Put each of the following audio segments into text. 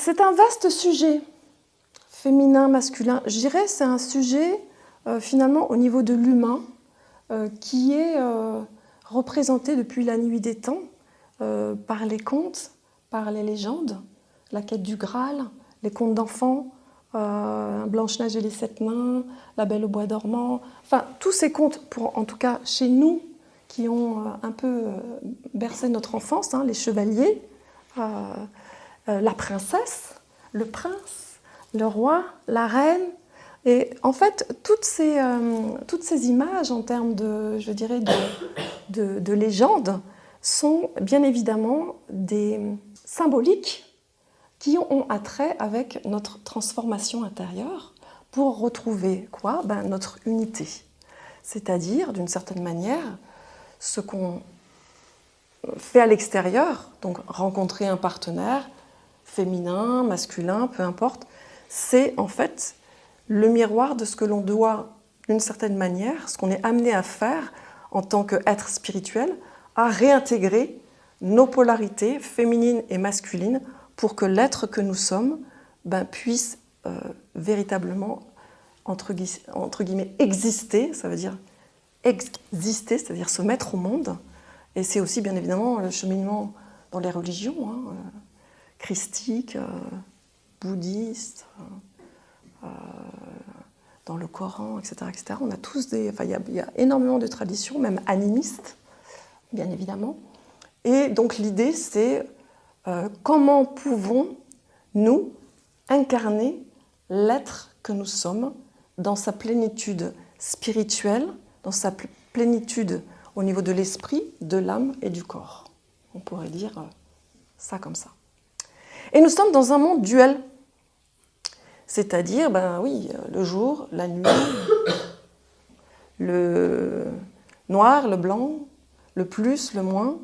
C'est un vaste sujet, féminin, masculin. Je dirais c'est un sujet finalement au niveau de l'humain qui est représenté depuis la nuit des temps par les contes, par les légendes, la quête du Graal, les contes d'enfants, Blanche-Neige et les Sept Nains, La Belle au Bois dormant, enfin tous ces contes, en tout cas chez nous, qui ont un peu bercé notre enfance, les chevaliers, la princesse, le prince, le roi, la reine. Et en fait, toutes ces images en termes de, je dirais, de légendes sont bien évidemment des symboliques qui ont attrait avec notre transformation intérieure pour retrouver quoi ? Notre unité. C'est-à-dire, d'une certaine manière, ce qu'on fait à l'extérieur, donc rencontrer un partenaire, féminin, masculin, peu importe, c'est en fait le miroir de ce que l'on doit, d'une certaine manière, ce qu'on est amené à faire en tant qu'être spirituel, à réintégrer nos polarités féminines et masculines pour que l'être que nous sommes puisse véritablement, entre guillemets, exister, ça veut dire exister, c'est-à-dire se mettre au monde. Et c'est aussi, bien évidemment, le cheminement dans les religions, christiques, bouddhistes, dans le Coran, etc., etc. On a tous il y a énormément de traditions, même animistes, bien évidemment. Et donc l'idée, c'est comment pouvons-nous incarner l'être que nous sommes dans sa plénitude spirituelle, dans sa plénitude au niveau de l'esprit, de l'âme et du corps. On pourrait dire ça comme ça. Et nous sommes dans un monde duel. C'est-à-dire, le jour, la nuit, le noir, le blanc, le plus, le moins,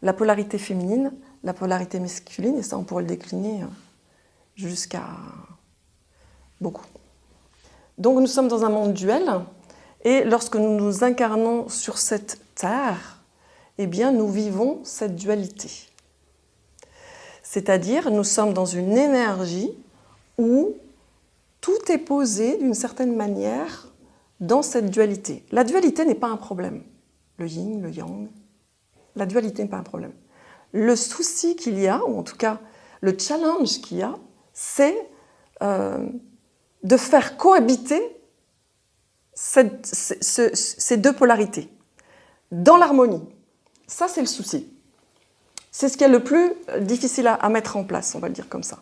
la polarité féminine, la polarité masculine, et ça on pourrait le décliner jusqu'à beaucoup. Donc nous sommes dans un monde duel, et lorsque nous nous incarnons sur cette terre, eh bien nous vivons cette dualité. C'est-à-dire, nous sommes dans une énergie où tout est posé d'une certaine manière dans cette dualité. La dualité n'est pas un problème. Le yin, le yang, la dualité n'est pas un problème. Le souci qu'il y a, ou en tout cas le challenge qu'il y a, c'est de faire cohabiter ces deux polarités dans l'harmonie. Ça, c'est le souci. C'est ce qui est le plus difficile à mettre en place, on va le dire comme ça.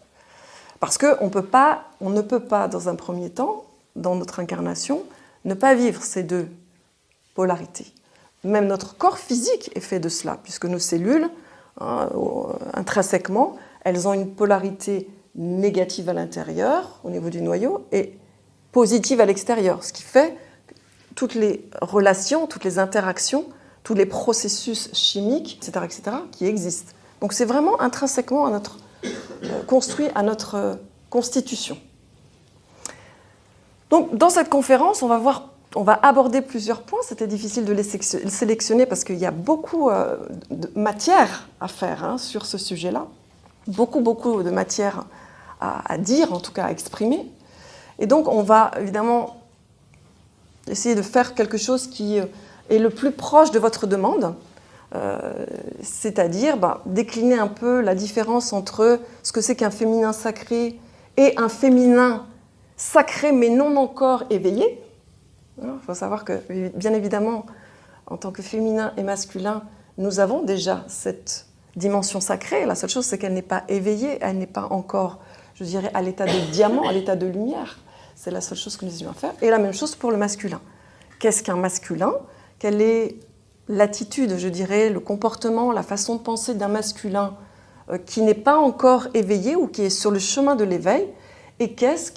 Parce qu'on ne peut pas, dans un premier temps, dans notre incarnation, ne pas vivre ces deux polarités. Même notre corps physique est fait de cela, puisque nos cellules, intrinsèquement, elles ont une polarité négative à l'intérieur, au niveau du noyau, et positive à l'extérieur, ce qui fait que toutes les relations, toutes les interactions, tous les processus chimiques, etc., qui existent. Donc c'est vraiment intrinsèquement construit à notre constitution. Donc dans cette conférence, on va aborder plusieurs points. C'était difficile de les sélectionner parce qu'il y a beaucoup de matière à faire sur ce sujet-là. Beaucoup de matière à dire, en tout cas à exprimer. Et donc on va évidemment essayer de faire quelque chose qui est le plus proche de votre demande, c'est-à-dire décliner un peu la différence entre ce que c'est qu'un féminin sacré et un féminin sacré mais non encore éveillé. Il faut savoir que, bien évidemment, en tant que féminin et masculin, nous avons déjà cette dimension sacrée. La seule chose, c'est qu'elle n'est pas éveillée, elle n'est pas encore, je dirais, à l'état de diamant, à l'état de lumière. C'est la seule chose que nous ayons à faire. Et la même chose pour le masculin. Qu'est-ce qu'un masculin ? Quelle est l'attitude, je dirais, le comportement, la façon de penser d'un masculin qui n'est pas encore éveillé ou qui est sur le chemin de l'éveil ? Et qu'est-ce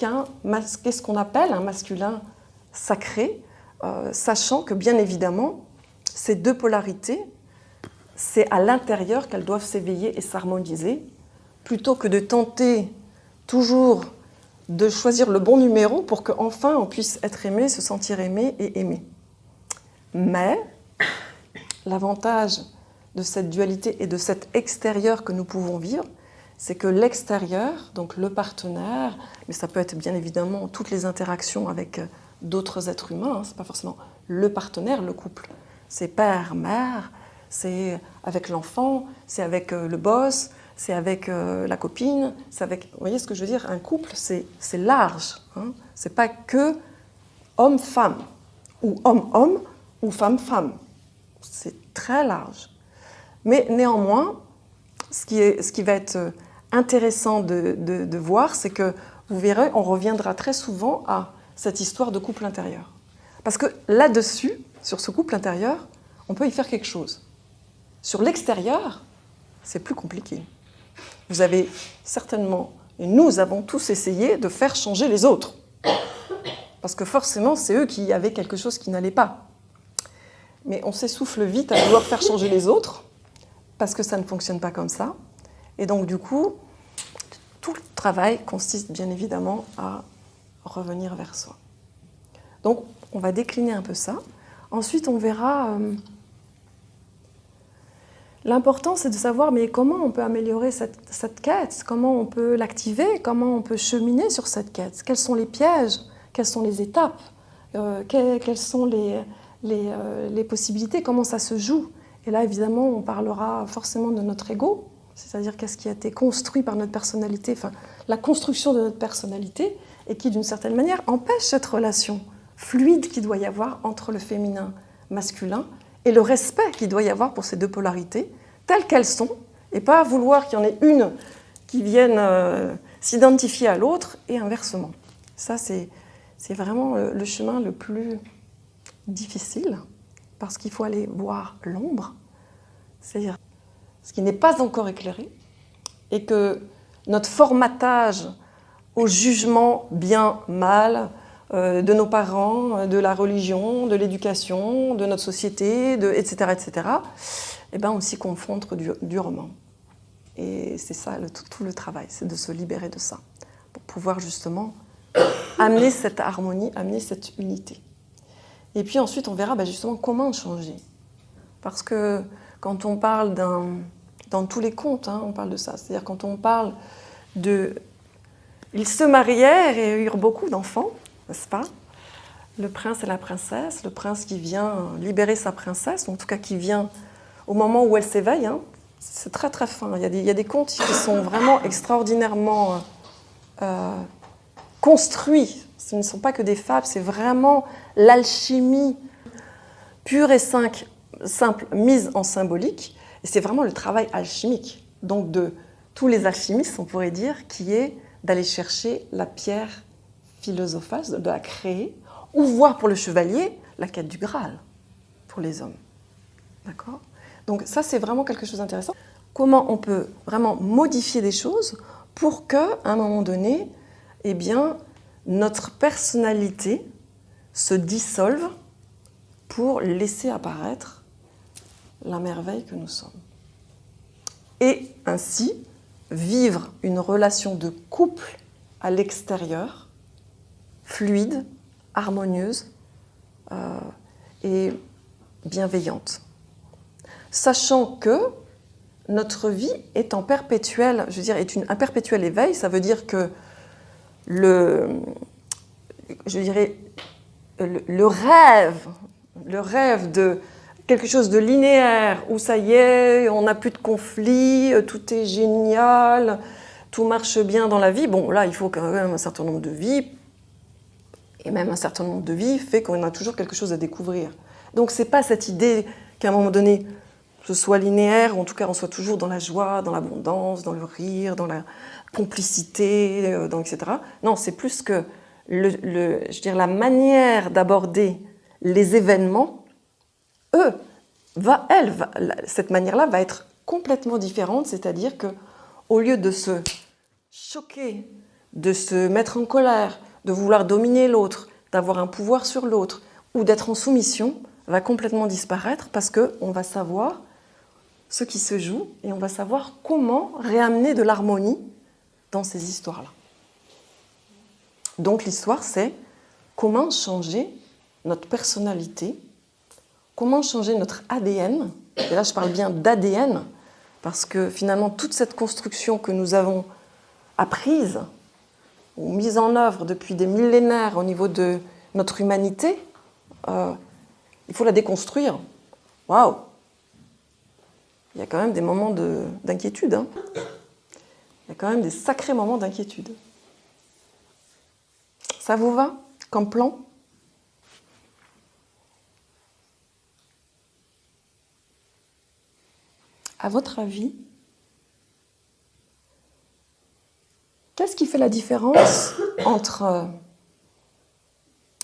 qu'on appelle un masculin sacré, sachant que, bien évidemment, ces deux polarités, c'est à l'intérieur qu'elles doivent s'éveiller et s'harmoniser, plutôt que de tenter toujours de choisir le bon numéro pour qu'enfin on puisse être aimé, se sentir aimé et aimé. Mais l'avantage de cette dualité et de cet extérieur que nous pouvons vivre, c'est que l'extérieur, donc le partenaire, mais ça peut être bien évidemment toutes les interactions avec d'autres êtres humains, hein, c'est pas forcément le partenaire, le couple, c'est père, mère, c'est avec l'enfant, c'est avec le boss, c'est avec la copine, c'est avec... Vous voyez ce que je veux dire? Un couple, c'est large, hein, c'est pas que homme-femme, ou homme-homme, ou femme-femme, c'est très large. Mais néanmoins, ce qui va être intéressant de voir, c'est que vous verrez, on reviendra très souvent à cette histoire de couple intérieur. Parce que là-dessus, sur ce couple intérieur, on peut y faire quelque chose. Sur l'extérieur, c'est plus compliqué. Vous avez certainement, et nous avons tous essayé de faire changer les autres. Parce que forcément, c'est eux qui avaient quelque chose qui n'allait pas. Mais on s'essouffle vite à vouloir faire changer les autres, parce que ça ne fonctionne pas comme ça. Et donc, du coup, tout le travail consiste bien évidemment à revenir vers soi. Donc, on va décliner un peu ça. Ensuite, on verra... L'important, c'est de savoir mais comment on peut améliorer cette quête, comment on peut l'activer, comment on peut cheminer sur cette quête, quels sont les pièges, quelles sont les étapes, quelles sont les possibilités, comment ça se joue. Et là, évidemment, on parlera forcément de notre ego, c'est-à-dire qu'est-ce qui a été construit par notre personnalité, enfin, la construction de notre personnalité, et qui, d'une certaine manière, empêche cette relation fluide qu'il doit y avoir entre le féminin masculin et le respect qu'il doit y avoir pour ces deux polarités, telles qu'elles sont, et pas vouloir qu'il y en ait une qui vienne s'identifier à l'autre, et inversement. Ça, c'est vraiment le chemin le plus difficile, parce qu'il faut aller voir l'ombre, c'est-à-dire ce qui n'est pas encore éclairé, et que notre formatage au jugement bien-mal de nos parents, de la religion, de l'éducation, de notre société, etc., eh ben on s'y confronte durement. Et c'est ça tout le travail, c'est de se libérer de ça, pour pouvoir justement amener cette harmonie, amener cette unité. Et puis ensuite, on verra justement comment changer. Parce que quand on parle dans tous les contes, hein, on parle de ça. C'est-à-dire quand on parle de... Ils se marièrent et eurent beaucoup d'enfants, n'est-ce pas? Le prince et la princesse, le prince qui vient libérer sa princesse, ou en tout cas qui vient au moment où elle s'éveille. Hein. C'est très très fin. Il y a des contes qui sont vraiment extraordinairement construits. Ce ne sont pas que des fables, c'est vraiment l'alchimie pure et simple mise en symbolique. Et c'est vraiment le travail alchimique, donc de tous les alchimistes, on pourrait dire, qui est d'aller chercher la pierre philosophale, de la créer, ou voir pour le chevalier la quête du Graal pour les hommes. D'accord ? Donc ça, c'est vraiment quelque chose d'intéressant. Comment on peut vraiment modifier des choses pour qu'à un moment donné, eh bien, notre personnalité se dissolve pour laisser apparaître la merveille que nous sommes. Et ainsi, vivre une relation de couple à l'extérieur, fluide, harmonieuse et bienveillante. Sachant que notre vie est en perpétuel, un perpétuel éveil, ça veut dire que le rêve de quelque chose de linéaire, où ça y est, on n'a plus de conflits, tout est génial, tout marche bien dans la vie. Bon, là, il faut quand même un certain nombre de vies, et même un certain nombre de vies fait qu'on a toujours quelque chose à découvrir. Donc, ce n'est pas cette idée qu'à un moment donné, ce soit linéaire, ou en tout cas, on soit toujours dans la joie, dans l'abondance, dans le rire, dans la complicité, etc. Non, c'est plus que la manière d'aborder les événements, cette manière-là va être complètement différente, c'est-à-dire qu'au lieu de se choquer, de se mettre en colère, de vouloir dominer l'autre, d'avoir un pouvoir sur l'autre, ou d'être en soumission, va complètement disparaître parce qu'on va savoir ce qui se joue et on va savoir comment réamener de l'harmonie dans ces histoires-là. Donc l'histoire, c'est comment changer notre personnalité, comment changer notre ADN, et là je parle bien d'ADN, Parce que finalement, toute cette construction que nous avons apprise ou mise en œuvre depuis des millénaires au niveau de notre humanité, il faut la déconstruire. Waouh! Il y a quand même des moments d'inquiétude. Hein. Il y a quand même des sacrés moments d'inquiétude. Ça vous va comme plan? À votre avis, qu'est-ce qui fait la différence entre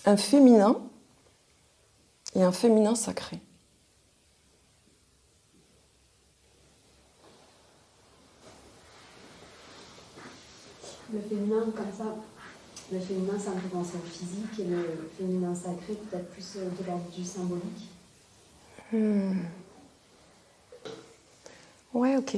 un féminin et un féminin sacré? Le féminin, comme ça, le féminin, ça me fait penser au physique, et le féminin sacré, peut-être plus de l'ordre du symbolique. Ouais, ok.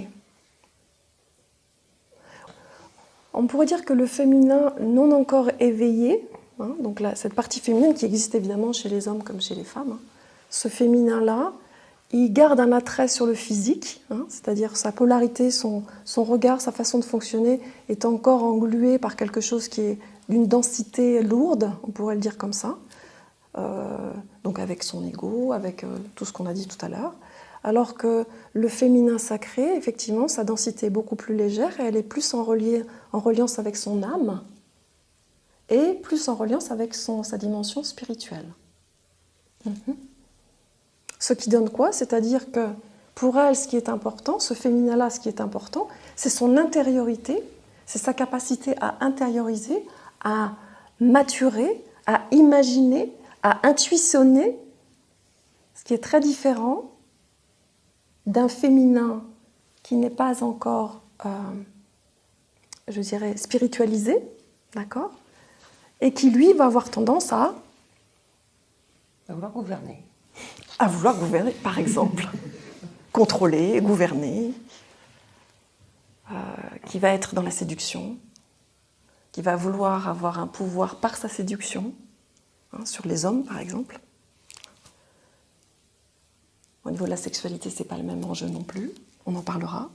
On pourrait dire que le féminin non encore éveillé, hein, donc là, cette partie féminine qui existe évidemment chez les hommes comme chez les femmes, hein, ce féminin-là, il garde un attrait sur le physique, hein, c'est-à-dire sa polarité, son regard, sa façon de fonctionner est encore englué par quelque chose qui est d'une densité lourde, on pourrait le dire comme ça, donc avec son ego, avec tout ce qu'on a dit tout à l'heure. Alors que le féminin sacré, effectivement, sa densité est beaucoup plus légère et elle est plus en reliance avec son âme et plus en reliance avec sa dimension spirituelle. Ce qui donne quoi? C'est-à-dire que pour elle, ce qui est important, ce féminin-là, ce qui est important, c'est son intériorité, c'est sa capacité à intérioriser, à maturer, à imaginer, à intuitionner, ce qui est très différent d'un féminin qui n'est pas encore, je dirais, spiritualisé, d'accord, et qui, lui, va avoir tendance à vouloir gouverner. À vouloir gouverner, par exemple. Contrôler, gouverner, qui va être dans la séduction, qui va vouloir avoir un pouvoir par sa séduction, hein, sur les hommes, par exemple. Au niveau de la sexualité, c'est pas le même enjeu non plus. On en parlera.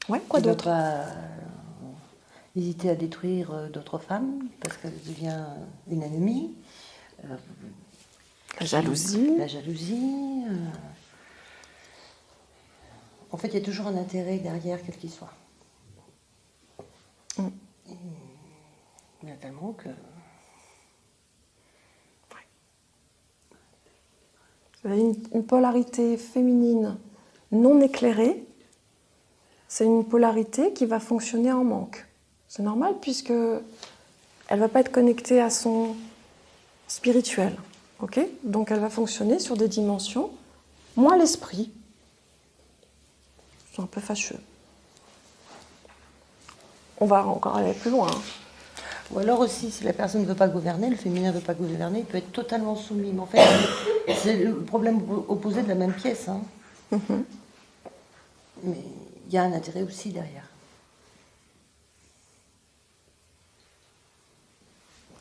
Ouais, quoi d'autre? Il ne va pas hésiter à détruire d'autres femmes parce qu'elle devient une ennemie. La jalousie. La jalousie. En fait, il y a toujours un intérêt derrière, quel qu'il soit. Il y a tellement que... Vous avez une polarité féminine non éclairée, c'est une polarité qui va fonctionner en manque. C'est normal puisque elle ne va pas être connectée à son spirituel. Okay, donc elle va fonctionner sur des dimensions moins l'esprit. C'est un peu fâcheux. On va encore aller plus loin. Hein. Ou alors aussi, si la personne ne veut pas gouverner, le féminin ne veut pas gouverner, il peut être totalement soumis. Mais en fait, c'est le problème opposé de la même pièce. Hein. Mais il y a un intérêt aussi derrière.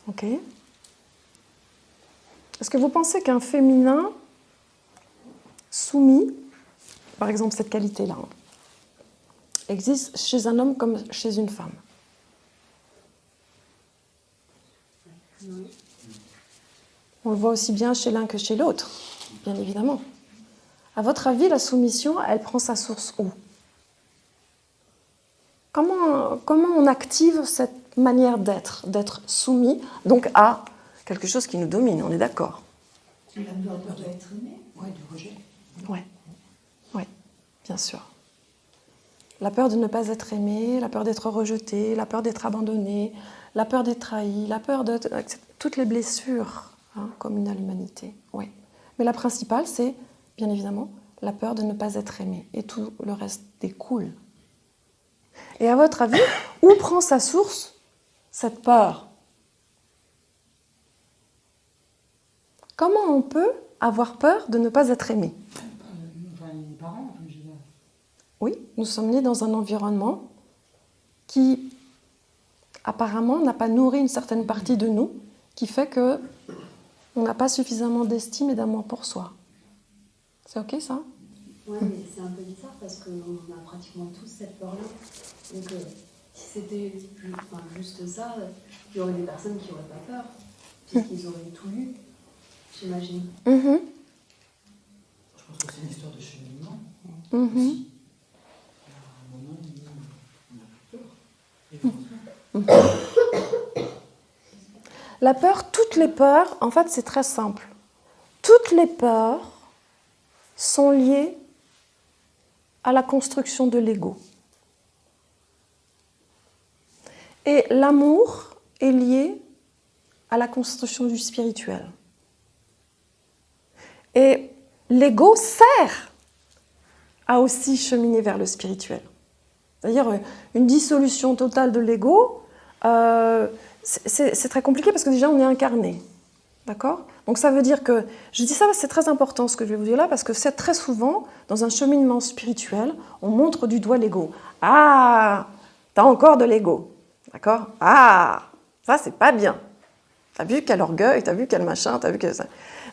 Ok. Est-ce que vous pensez qu'un féminin soumis, par exemple cette qualité-là, existe chez un homme comme chez une femme? Oui. On le voit aussi bien chez l'un que chez l'autre, bien évidemment. À votre avis, la soumission, elle prend sa source où? Comment on active cette manière d'être soumis, donc à quelque chose qui nous domine, on est d'accord? La peur d'être aimé, ouais, du rejet. Oui, bien sûr. La peur de ne pas être aimé, la peur d'être rejeté, la peur d'être abandonné, la peur d'être trahi, la peur de... Toutes les blessures communes à l'humanité, oui. Mais la principale, c'est, bien évidemment, la peur de ne pas être aimé. Et tout le reste découle. Et à votre avis, où prend sa source cette peur? Comment on peut avoir peur de ne pas être aimé? Les parents, je dirais. Oui, nous sommes nés dans un environnement qui, apparemment, n'a pas nourri une certaine partie de nous, qui fait que on n'a pas suffisamment d'estime et d'amour pour soi. C'est ok, ça? Ouais, mais c'est un peu bizarre parce qu'on a pratiquement tous cette peur-là. Donc, si c'était juste ça, il y aurait des personnes qui n'auraient pas peur, puisqu'ils auraient tout lu, j'imagine. Mhm. Je pense que c'est une histoire de cheminement. Mhm. Aussi. À un moment où on a plus peur. Et heureusement. La peur, toutes les peurs, en fait, c'est très simple. Toutes les peurs sont liées à la construction de l'ego. Et l'amour est lié à la construction du spirituel. Et l'ego sert à aussi cheminer vers le spirituel. C'est-à-dire une dissolution totale de l'ego, c'est très compliqué parce que déjà on est incarné. D'accord ? Donc ça veut dire que, je dis ça, c'est très important ce que je vais vous dire là, parce que c'est très souvent, dans un cheminement spirituel, on montre du doigt l'ego. Ah, t'as encore de l'ego. D'accord ? Ah, ça c'est pas bien. T'as vu quel orgueil, t'as vu quel machin, t'as vu quel...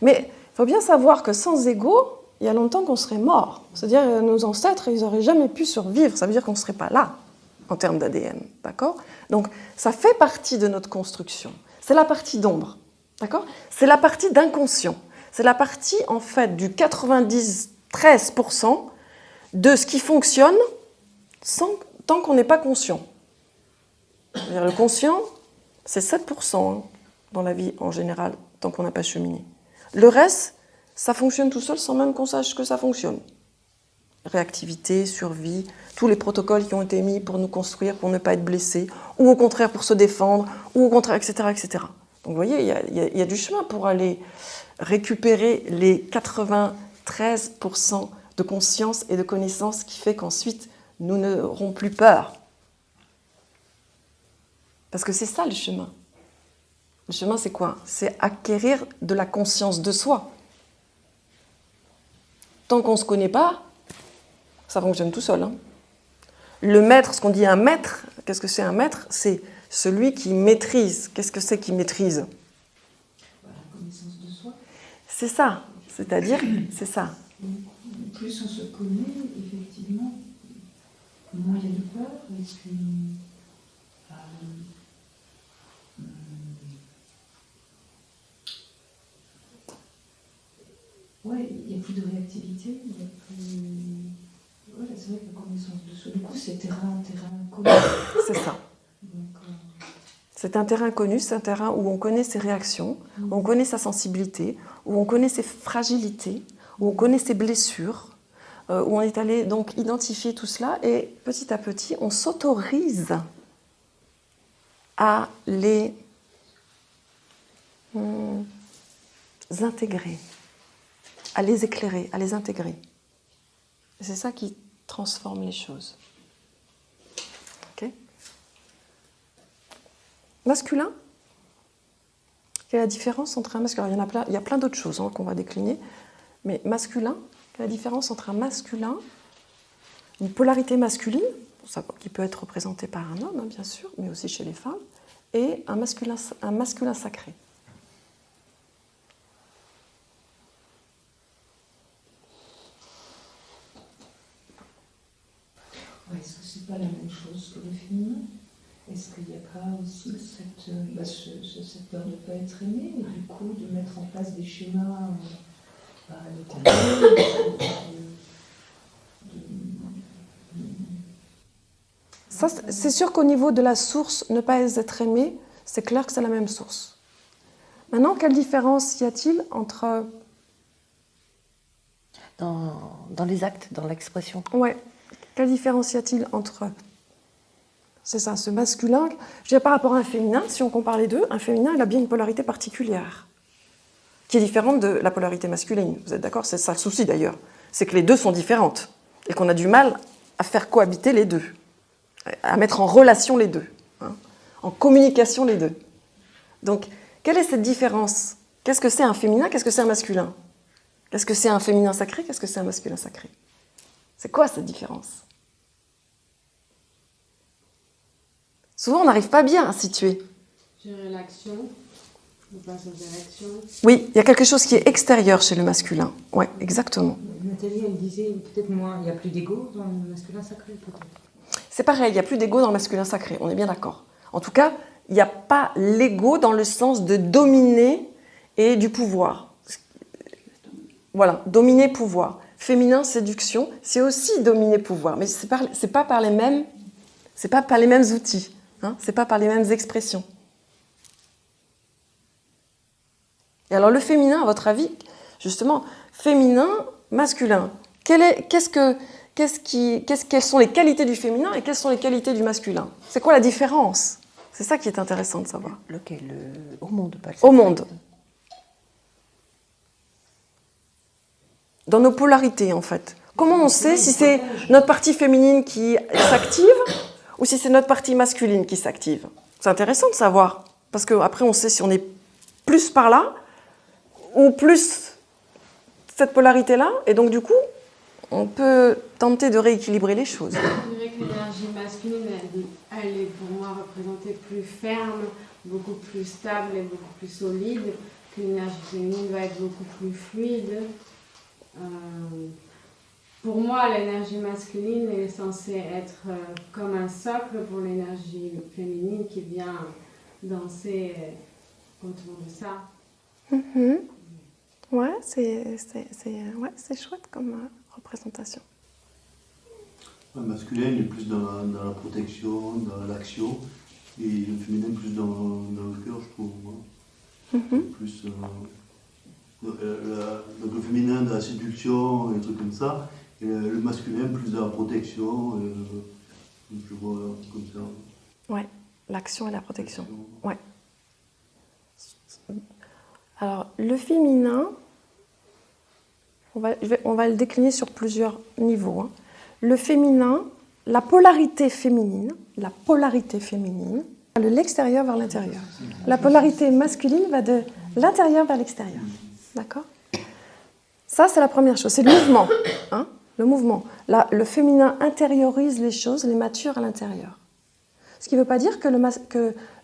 Mais il faut bien savoir que sans ego, il y a longtemps qu'on serait mort. C'est-à-dire nos ancêtres, ils n'auraient jamais pu survivre. Ça veut dire qu'on ne serait pas là, en termes d'ADN. D'accord ? Donc ça fait partie de notre construction. C'est la partie d'ombre. D'accord ? C'est la partie d'inconscient. C'est la partie, en fait, du 93% de ce qui fonctionne tant qu'on n'est pas conscient. C'est-à-dire, le conscient, c'est 7% dans la vie en général, tant qu'on n'a pas cheminé. Le reste, ça fonctionne tout seul sans même qu'on sache que ça fonctionne. Réactivité, survie, tous les protocoles qui ont été mis pour nous construire, pour ne pas être blessés, ou au contraire pour se défendre, ou au contraire, etc., etc. Donc vous voyez, il y a du chemin pour aller récupérer les 93% de conscience et de connaissance qui fait qu'ensuite, nous n'aurons plus peur. Parce que c'est ça le chemin. Le chemin, c'est quoi ? C'est acquérir de la conscience de soi. Tant qu'on ne se connaît pas, ça fonctionne tout seul. Hein. Le maître, ce qu'on dit un maître, qu'est-ce que c'est un maître ? C'est celui qui maîtrise. Qu'est-ce que c'est qui maîtrise ? La connaissance de soi. C'est ça. C'est-à-dire, c'est ça. Plus on se connaît, effectivement, moins il y a de peur. Est-ce que... ouais, il n'y a plus de réactivité, il y a plus... Ouais, c'est vrai que la connaissance de soi, du coup, c'est terrain commun. C'est ça. Donc, C'est un terrain connu, c'est un terrain où on connaît ses réactions, où on connaît sa sensibilité, où on connaît ses fragilités, où on connaît ses blessures, où on est allé donc identifier tout cela et petit à petit, on s'autorise à les intégrer, à les éclairer, à les intégrer. Et c'est ça qui transforme les choses. Ok ? Masculin ? Quelle est la différence entre un masculin ? Il y a plein d'autres choses qu'on va décliner, mais masculin, quelle est la différence entre un masculin, une polarité masculine, qui peut être représentée par un homme, bien sûr, mais aussi chez les femmes, et un masculin sacré ? ouais, est-ce que c'est pas la même chose que le féminin ? Est-ce qu'il n'y a pas aussi cette peur de ne pas être aimé, et du coup de mettre en place des schémas de contrôle, Ça, c'est sûr qu'au niveau de la source, ne pas être aimé, c'est clair que c'est la même source. Maintenant, quelle différence y a-t-il entre... Dans les actes, dans l'expression. Ouais. Quelle différence y a-t-il entre... C'est ça, ce masculin... Je dirais par rapport à un féminin, si on compare les deux, un féminin, il a bien une polarité particulière, qui est différente de la polarité masculine. Vous êtes d'accord ? C'est ça le souci d'ailleurs. C'est que les deux sont différentes et qu'on a du mal à faire cohabiter les deux, à mettre en relation les deux, hein, en communication les deux. Donc, quelle est cette différence ? Qu'est-ce que c'est un féminin ? Qu'est-ce que c'est un masculin ? Qu'est-ce que c'est un féminin sacré ? Qu'est-ce que c'est un masculin sacré ? C'est quoi cette différence ? Souvent, on n'arrive pas bien à situer. Gérer l'action, ne pas se faire l'action. Oui, il y a quelque chose qui est extérieur chez le masculin. Oui, exactement. Nathalie, elle disait peut-être moins, il n'y a plus d'ego dans le masculin sacré, peut-être. C'est pareil, il n'y a plus d'ego dans le masculin sacré, on est bien d'accord. En tout cas, il n'y a pas l'ego dans le sens de dominer et du pouvoir. Voilà, dominer, pouvoir. Féminin, séduction, c'est aussi dominer, pouvoir. Mais c'est pas par les mêmes outils, hein, c'est pas par les mêmes expressions. Et alors le féminin, à votre avis, justement, féminin, masculin, quelles sont les qualités du féminin et quelles sont les qualités du masculin? C'est quoi la différence? C'est ça qui est intéressant de savoir. Lequel? Au monde, pas le Au monde. Dans nos polarités, en fait. Comment on sait si c'est notre partie féminine qui s'active ou si c'est notre partie masculine qui s'active? C'est intéressant de savoir. Parce qu'après, on sait si on est plus par là ou plus cette polarité-là. Et donc, du coup, on peut tenter de rééquilibrer les choses. Je dirais que l'énergie masculine, elle est pour moi représentée plus ferme, beaucoup plus stable et beaucoup plus solide, que l'énergie féminine va être beaucoup plus fluide. Pour moi, l'énergie masculine est censée être comme un socle pour l'énergie féminine qui vient danser autour de ça. Mm-hmm. Ouais, c'est chouette comme représentation. Le masculin est plus dans la protection, dans l'action, et le féminin plus dans le cœur, je trouve. Mm-hmm. Plus, donc le féminin dans la séduction, et des trucs comme ça, et le masculin plus dans la protection, je vois comme ça. Ouais, l'action et la protection. Ouais. Alors, le féminin, on va le décliner sur plusieurs niveaux. Hein. Le féminin, la polarité féminine, de l'extérieur vers l'intérieur. La polarité masculine va de l'intérieur vers l'extérieur. D'accord ? Ça, c'est la première chose. C'est le mouvement. Hein, le mouvement. Là, le féminin intériorise les choses, les mature à l'intérieur. Ce qui ne veut pas dire que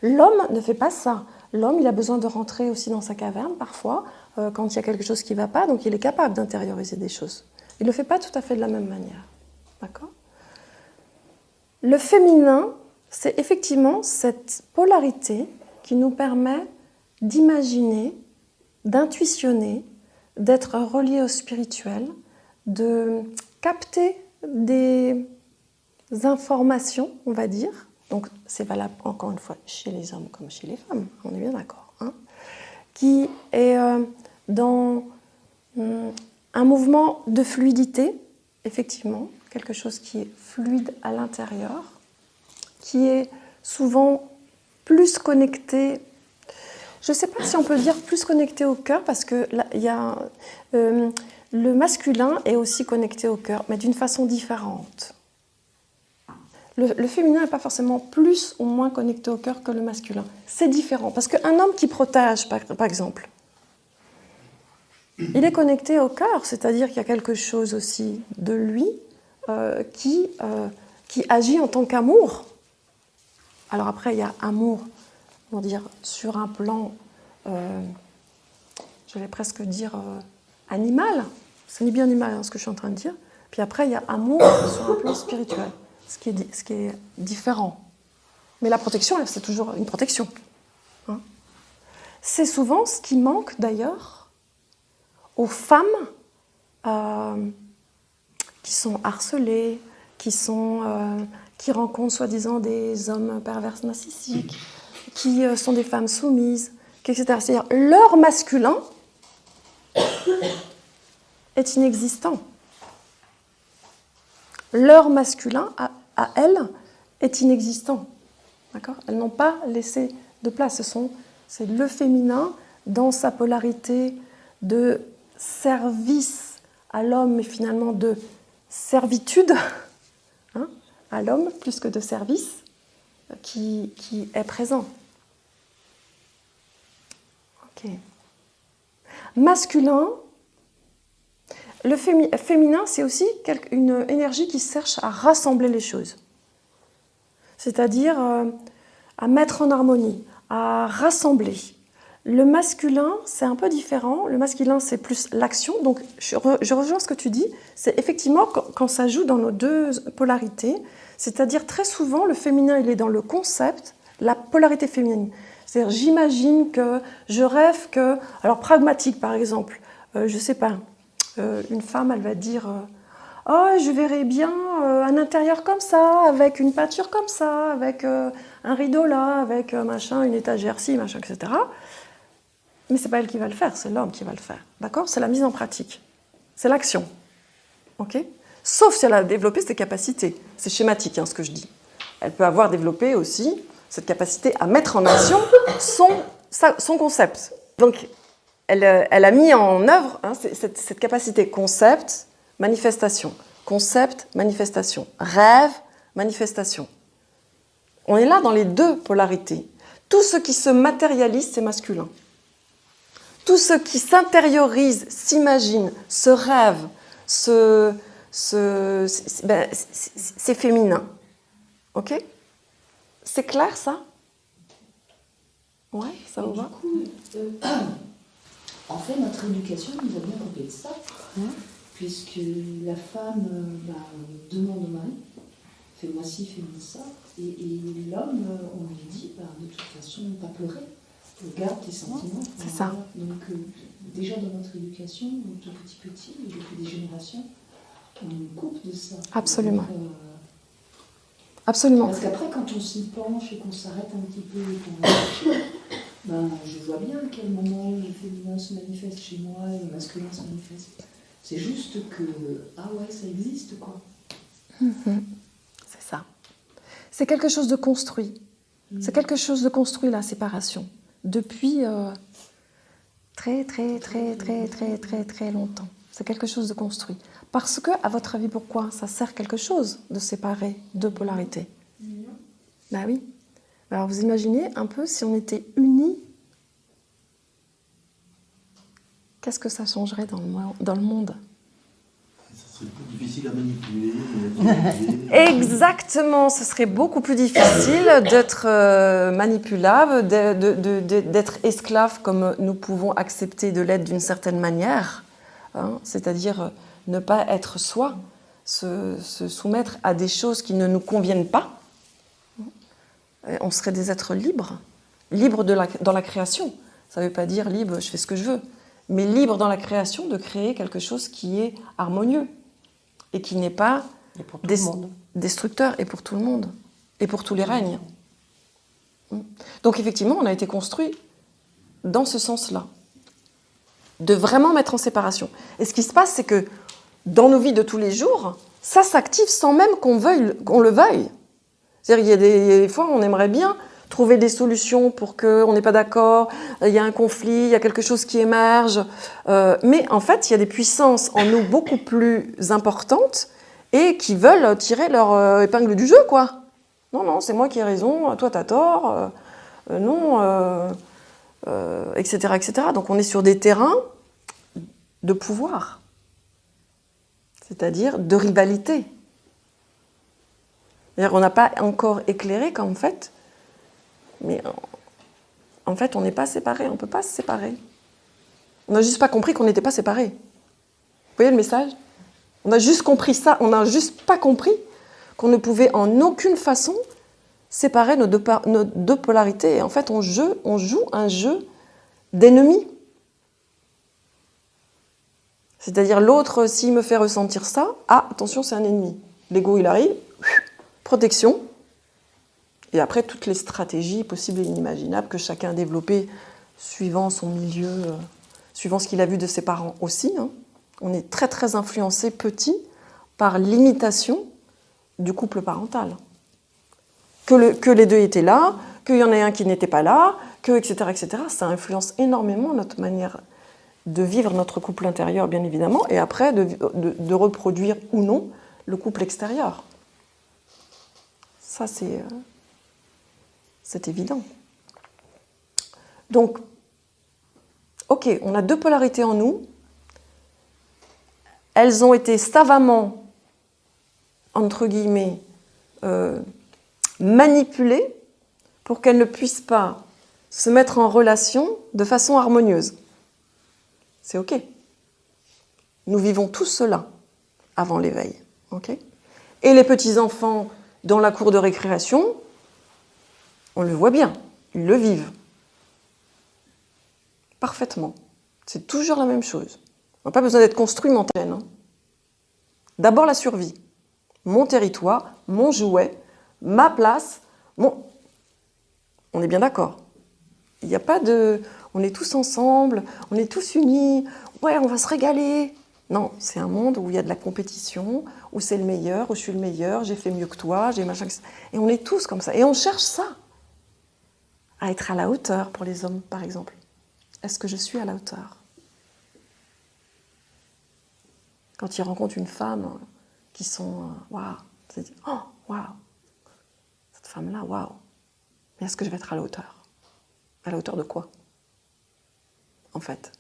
l'homme ne fait pas ça. L'homme, il a besoin de rentrer aussi dans sa caverne, parfois, quand il y a quelque chose qui ne va pas, donc il est capable d'intérioriser des choses. Il ne le fait pas tout à fait de la même manière. D'accord ? Le féminin, c'est effectivement cette polarité qui nous permet d'imaginer, d'intuitionner, d'être relié au spirituel, de capter des informations, on va dire. Donc c'est valable encore une fois chez les hommes comme chez les femmes, on est bien d'accord. Hein, qui est dans un mouvement de fluidité, effectivement, quelque chose qui est fluide à l'intérieur, qui est souvent plus connecté, je ne sais pas si on peut dire plus connecté au cœur, parce que là, le masculin est aussi connecté au cœur, mais d'une façon différente. Le féminin n'est pas forcément plus ou moins connecté au cœur que le masculin. C'est différent, parce qu'un homme qui protège, par exemple, il est connecté au cœur, c'est-à-dire qu'il y a quelque chose aussi de lui qui agit en tant qu'amour. Alors après, il y a amour, on va dire, sur un plan, je vais presque dire animal. Ce n'est bien animal, hein, ce que je suis en train de dire. Puis après, il y a amour sur un plan spirituel. Ce qui est différent. Mais la protection, c'est toujours une protection. Hein, c'est souvent ce qui manque d'ailleurs aux femmes qui sont harcelées, qui rencontrent soi-disant des hommes pervers narcissiques, qui sont des femmes soumises, etc. C'est-à-dire leur masculin est inexistant. Leur masculin, à elles, est inexistant. D'accord ? Elles n'ont pas laissé de place. C'est le féminin dans sa polarité de service à l'homme, mais finalement de servitude, hein, à l'homme, plus que de service, qui est présent. Ok. Masculin. Le féminin, c'est aussi une énergie qui cherche à rassembler les choses. C'est-à-dire à mettre en harmonie, à rassembler. Le masculin, c'est un peu différent. Le masculin, c'est plus l'action. Donc, je rejoins ce que tu dis. C'est effectivement quand ça joue dans nos deux polarités, c'est-à-dire très souvent, le féminin, il est dans le concept, la polarité féminine. C'est-à-dire, j'imagine que, je rêve que... Alors, pragmatique, par exemple, je ne sais pas, une femme, elle va dire oh, je verrais bien un intérieur comme ça, avec une peinture comme ça, avec un rideau là, avec machin, une étagère ci, machin, etc. Mais ce n'est pas elle qui va le faire, c'est l'homme qui va le faire. D'accord ? C'est la mise en pratique. C'est l'action. Ok ? Sauf si elle a développé ses capacités. C'est schématique, hein, ce que je dis. Elle peut avoir développé aussi cette capacité à mettre en action son concept. Donc, elle a mis en œuvre cette capacité concept, manifestation. Concept, manifestation. Rêve, manifestation. On est là dans les deux polarités. Tout ce qui se matérialise, c'est masculin. Tout ce qui s'intériorise, s'imagine, se rêve, c'est féminin. Ok ? C'est clair, ça ? Ouais, ça vous va ? Du coup, en fait, notre éducation nous a bien coupé de ça, puisque la femme demande au mari, fais-moi ci, fais-moi ça, et l'homme, on lui dit, de toute façon, pas pleurer, garde tes sentiments. C'est ça. Donc, déjà dans notre éducation, tout petit, et depuis des générations, on nous coupe de ça. Absolument. Donc, absolument. Parce qu'après, quand on s'y penche et qu'on s'arrête un petit peu et qu'on réfléchit, je vois bien à quel moment le féminin se manifeste chez moi et le masculin se manifeste. C'est juste que, ah ouais, ça existe, quoi. C'est ça. C'est quelque chose de construit. C'est quelque chose de construit, la séparation. Depuis très longtemps. C'est quelque chose de construit. Parce que, à votre avis, pourquoi ça sert quelque chose de séparer deux polarités ? Ben oui. Alors vous imaginez un peu si on était unis, qu'est-ce que ça changerait dans le monde ? Ça serait plus difficile à manipuler. Exactement, ce serait beaucoup plus difficile d'être manipulable, d'être esclave comme nous pouvons accepter de l'être d'une certaine manière, hein, c'est-à-dire ne pas être soi, se soumettre à des choses qui ne nous conviennent pas. On serait des êtres libres, libres dans la création. Ça ne veut pas dire libre, je fais ce que je veux, mais libre dans la création de créer quelque chose qui est harmonieux et qui n'est pas destructeur et pour tout le monde et pour tous les règnes. Donc effectivement, on a été construit dans ce sens-là, de vraiment mettre en séparation. Et ce qui se passe, c'est que dans nos vies de tous les jours, ça s'active sans même qu'on le veuille. C'est-à-dire qu'il y a des fois, on aimerait bien trouver des solutions pour qu'on n'est pas d'accord, il y a un conflit, il y a quelque chose qui émerge. Mais en fait, il y a des puissances en nous beaucoup plus importantes et qui veulent tirer leur épingle du jeu, quoi. Non, c'est moi qui ai raison, toi t'as tort, etc., etc. Donc on est sur des terrains de pouvoir, c'est-à-dire de rivalité. C'est-à-dire qu'on n'a pas encore éclairé qu'en fait, mais en fait, on n'est pas séparés, on ne peut pas se séparer. On n'a juste pas compris qu'on n'était pas séparés. Vous voyez le message ? On a juste compris ça, on n'a juste pas compris qu'on ne pouvait en aucune façon séparer nos deux polarités. Et en fait, on joue un jeu d'ennemis. C'est-à-dire l'autre, s'il me fait ressentir ça, attention, c'est un ennemi. L'ego, il arrive, protection. Et après, toutes les stratégies possibles et inimaginables que chacun a développées suivant son milieu, suivant ce qu'il a vu de ses parents aussi. Hein. On est très, très influencé petit par l'imitation du couple parental. Que les deux étaient là, qu'il y en ait un qui n'était pas là, etc., etc. Ça influence énormément notre manière de vivre notre couple intérieur, bien évidemment, et après de reproduire ou non le couple extérieur. Ça, c'est évident. Donc, ok, on a deux polarités en nous. Elles ont été savamment, entre guillemets, manipulées pour qu'elles ne puissent pas se mettre en relation de façon harmonieuse. C'est OK. Nous vivons tous cela avant l'éveil. OK ? Et les petits-enfants dans la cour de récréation, on le voit bien, ils le vivent. Parfaitement. C'est toujours la même chose. On n'a pas besoin d'être construit mentalement. D'abord la survie. Mon territoire, mon jouet, ma place, mon... On est bien d'accord. Il n'y a pas de... On est tous ensemble, on est tous unis, ouais, on va se régaler. Non, c'est un monde où il y a de la compétition, où c'est le meilleur, où je suis le meilleur, j'ai fait mieux que toi, j'ai machin... Et on est tous comme ça. Et on cherche ça. À être à la hauteur pour les hommes, par exemple. Est-ce que je suis à la hauteur ? Quand ils rencontrent une femme qui sont... Waouh, tu te dis, oh, waouh, cette femme-là, waouh. Mais est-ce que je vais être à la hauteur ? À la hauteur de quoi ? En fait.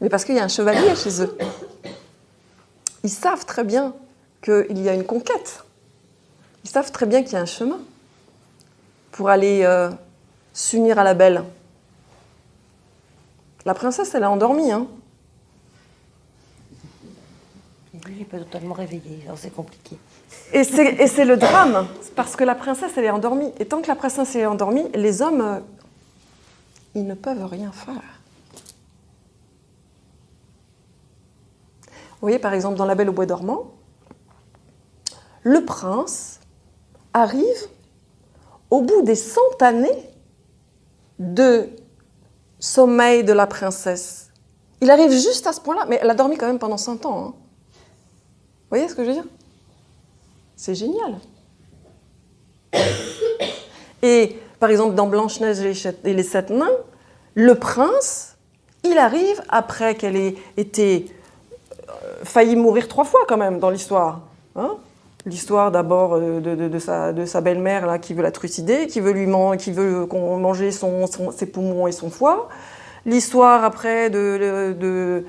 Mais parce qu'il y a un chevalier chez eux. Ils savent très bien qu'il y a une conquête. Ils savent très bien qu'il y a un chemin pour aller s'unir à la belle. La princesse, elle est endormie, hein. Lui, il n'est pas totalement réveillé, alors c'est compliqué. Et c'est le drame, parce que la princesse, elle est endormie. Et tant que la princesse est endormie, les hommes, ils ne peuvent rien faire. Vous voyez, par exemple, dans La Belle au bois dormant, le prince arrive au bout des 100 années de sommeil de la princesse. Il arrive juste à ce point-là, mais elle a dormi quand même pendant 100 ans. Hein. Vous voyez ce que je veux dire ? C'est génial. Et par exemple, dans Blanche-Neige et les 7 nains, le prince, il arrive après qu'elle ait été failli mourir 3 fois quand même dans l'histoire. Hein ? L'histoire d'abord de sa belle-mère là, qui veut la trucider, qui veut qu'on mange ses poumons et son foie. L'histoire après du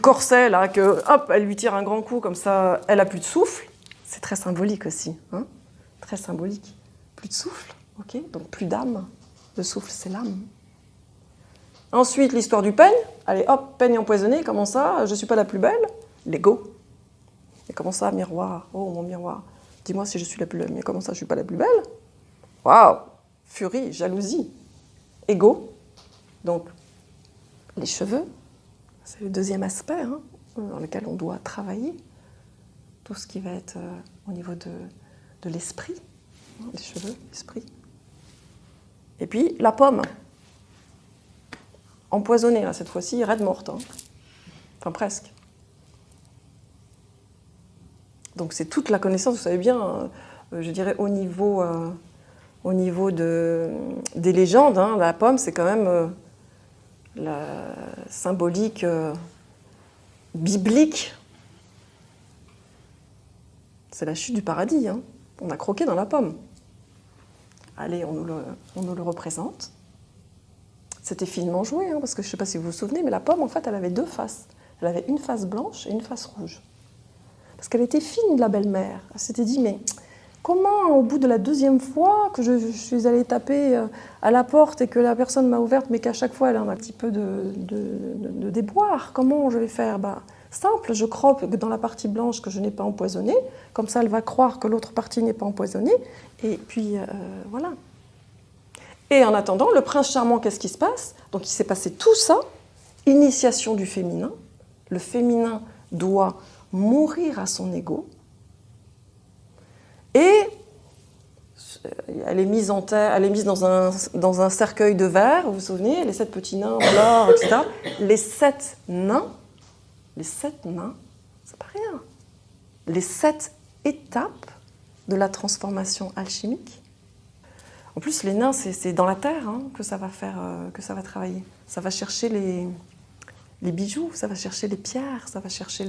corset, là, que hop, elle lui tire un grand coup, comme ça, elle a plus de souffle. C'est très symbolique aussi, hein, très symbolique. Plus de souffle, ok, donc plus d'âme. Le souffle, c'est l'âme. Ensuite, l'histoire du peigne. Allez, hop, peigne empoisonné, comment ça ? Je ne suis pas la plus belle ? L'ego. Et comment ça, miroir ? Oh, mon miroir. Dis-moi si je suis la plus belle. Mais comment ça, je ne suis pas la plus belle ? Waouh ! Furie, jalousie. Ego. Donc, les cheveux, c'est le deuxième aspect hein, dans lequel on doit travailler. Tout ce qui va être au niveau de l'esprit. Hein, les cheveux, l'esprit. Et puis, la pomme. Empoisonnée, là, cette fois-ci, raide morte. Hein. Enfin, presque. Donc, c'est toute la connaissance, vous savez bien, je dirais, au niveau des légendes. Hein, la pomme, c'est quand même la symbolique biblique. C'est la chute du paradis. Hein. On a croqué dans la pomme. Allez, on nous le représente. C'était finement joué, hein, parce que je ne sais pas si vous vous souvenez, mais la pomme, en fait, elle avait 2 faces. Elle avait une face blanche et une face rouge. Parce qu'elle était fine, la belle-mère. Elle s'était dit, mais comment, au bout de la 2e fois que je suis allée taper à la porte et que la personne m'a ouverte, mais qu'à chaque fois, elle a un petit peu de déboire, comment je vais faire ? Simple, je croque dans la partie blanche que je n'ai pas empoisonnée, comme ça, elle va croire que l'autre partie n'est pas empoisonnée, et puis, voilà. Et en attendant, le prince charmant, qu'est-ce qui se passe ? Donc, il s'est passé tout ça, initiation du féminin. Le féminin doit mourir à son ego. Et elle est mise en terre, elle est mise dans un cercueil de verre, vous vous souvenez, les 7 petits nains, blancs, etc. Les 7 nains, c'est pas rien. Les 7 étapes de la transformation alchimique. En plus, les nains, c'est dans la terre hein, que ça va faire, que ça va travailler. Ça va chercher les bijoux, ça va chercher les pierres, ça va chercher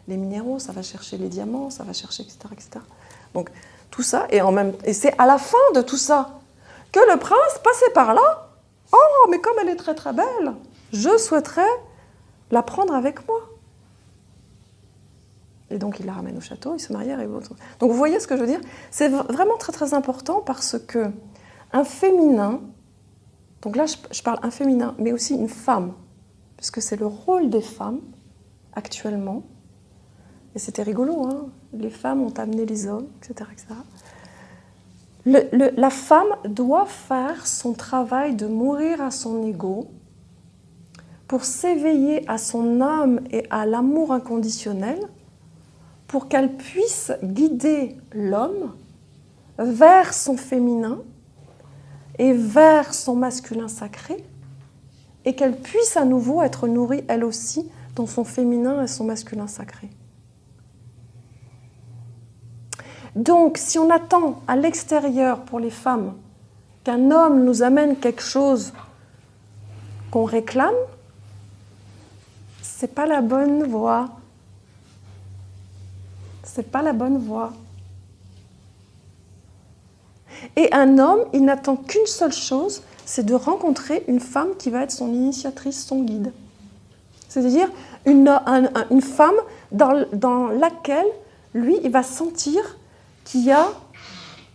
les minéraux, ça va chercher les diamants, ça va chercher, etc., etc. Donc, tout ça, et c'est à la fin de tout ça que le prince passait par là. Oh, mais comme elle est très très belle, je souhaiterais la prendre avec moi. Et donc il la ramène au château, il se marie avec l'autre. Donc vous voyez ce que je veux dire? C'est vraiment très très important parce que un féminin, donc là je parle un féminin, mais aussi une femme, puisque c'est le rôle des femmes actuellement. Et c'était rigolo, hein, les femmes ont amené les hommes, etc. etc. La femme doit faire son travail de mourir à son ego pour s'éveiller à son âme et à l'amour inconditionnel, pour qu'elle puisse guider l'homme vers son féminin et vers son masculin sacré, et qu'elle puisse à nouveau être nourrie, elle aussi, dans son féminin et son masculin sacré. Donc, si on attend à l'extérieur pour les femmes qu'un homme nous amène quelque chose qu'on réclame, c'est pas la bonne voie. C'est pas la bonne voie. Et un homme, il n'attend qu'une seule chose, c'est de rencontrer une femme qui va être son initiatrice, son guide. C'est-à-dire une femme dans laquelle, lui, il va sentir qu'il y a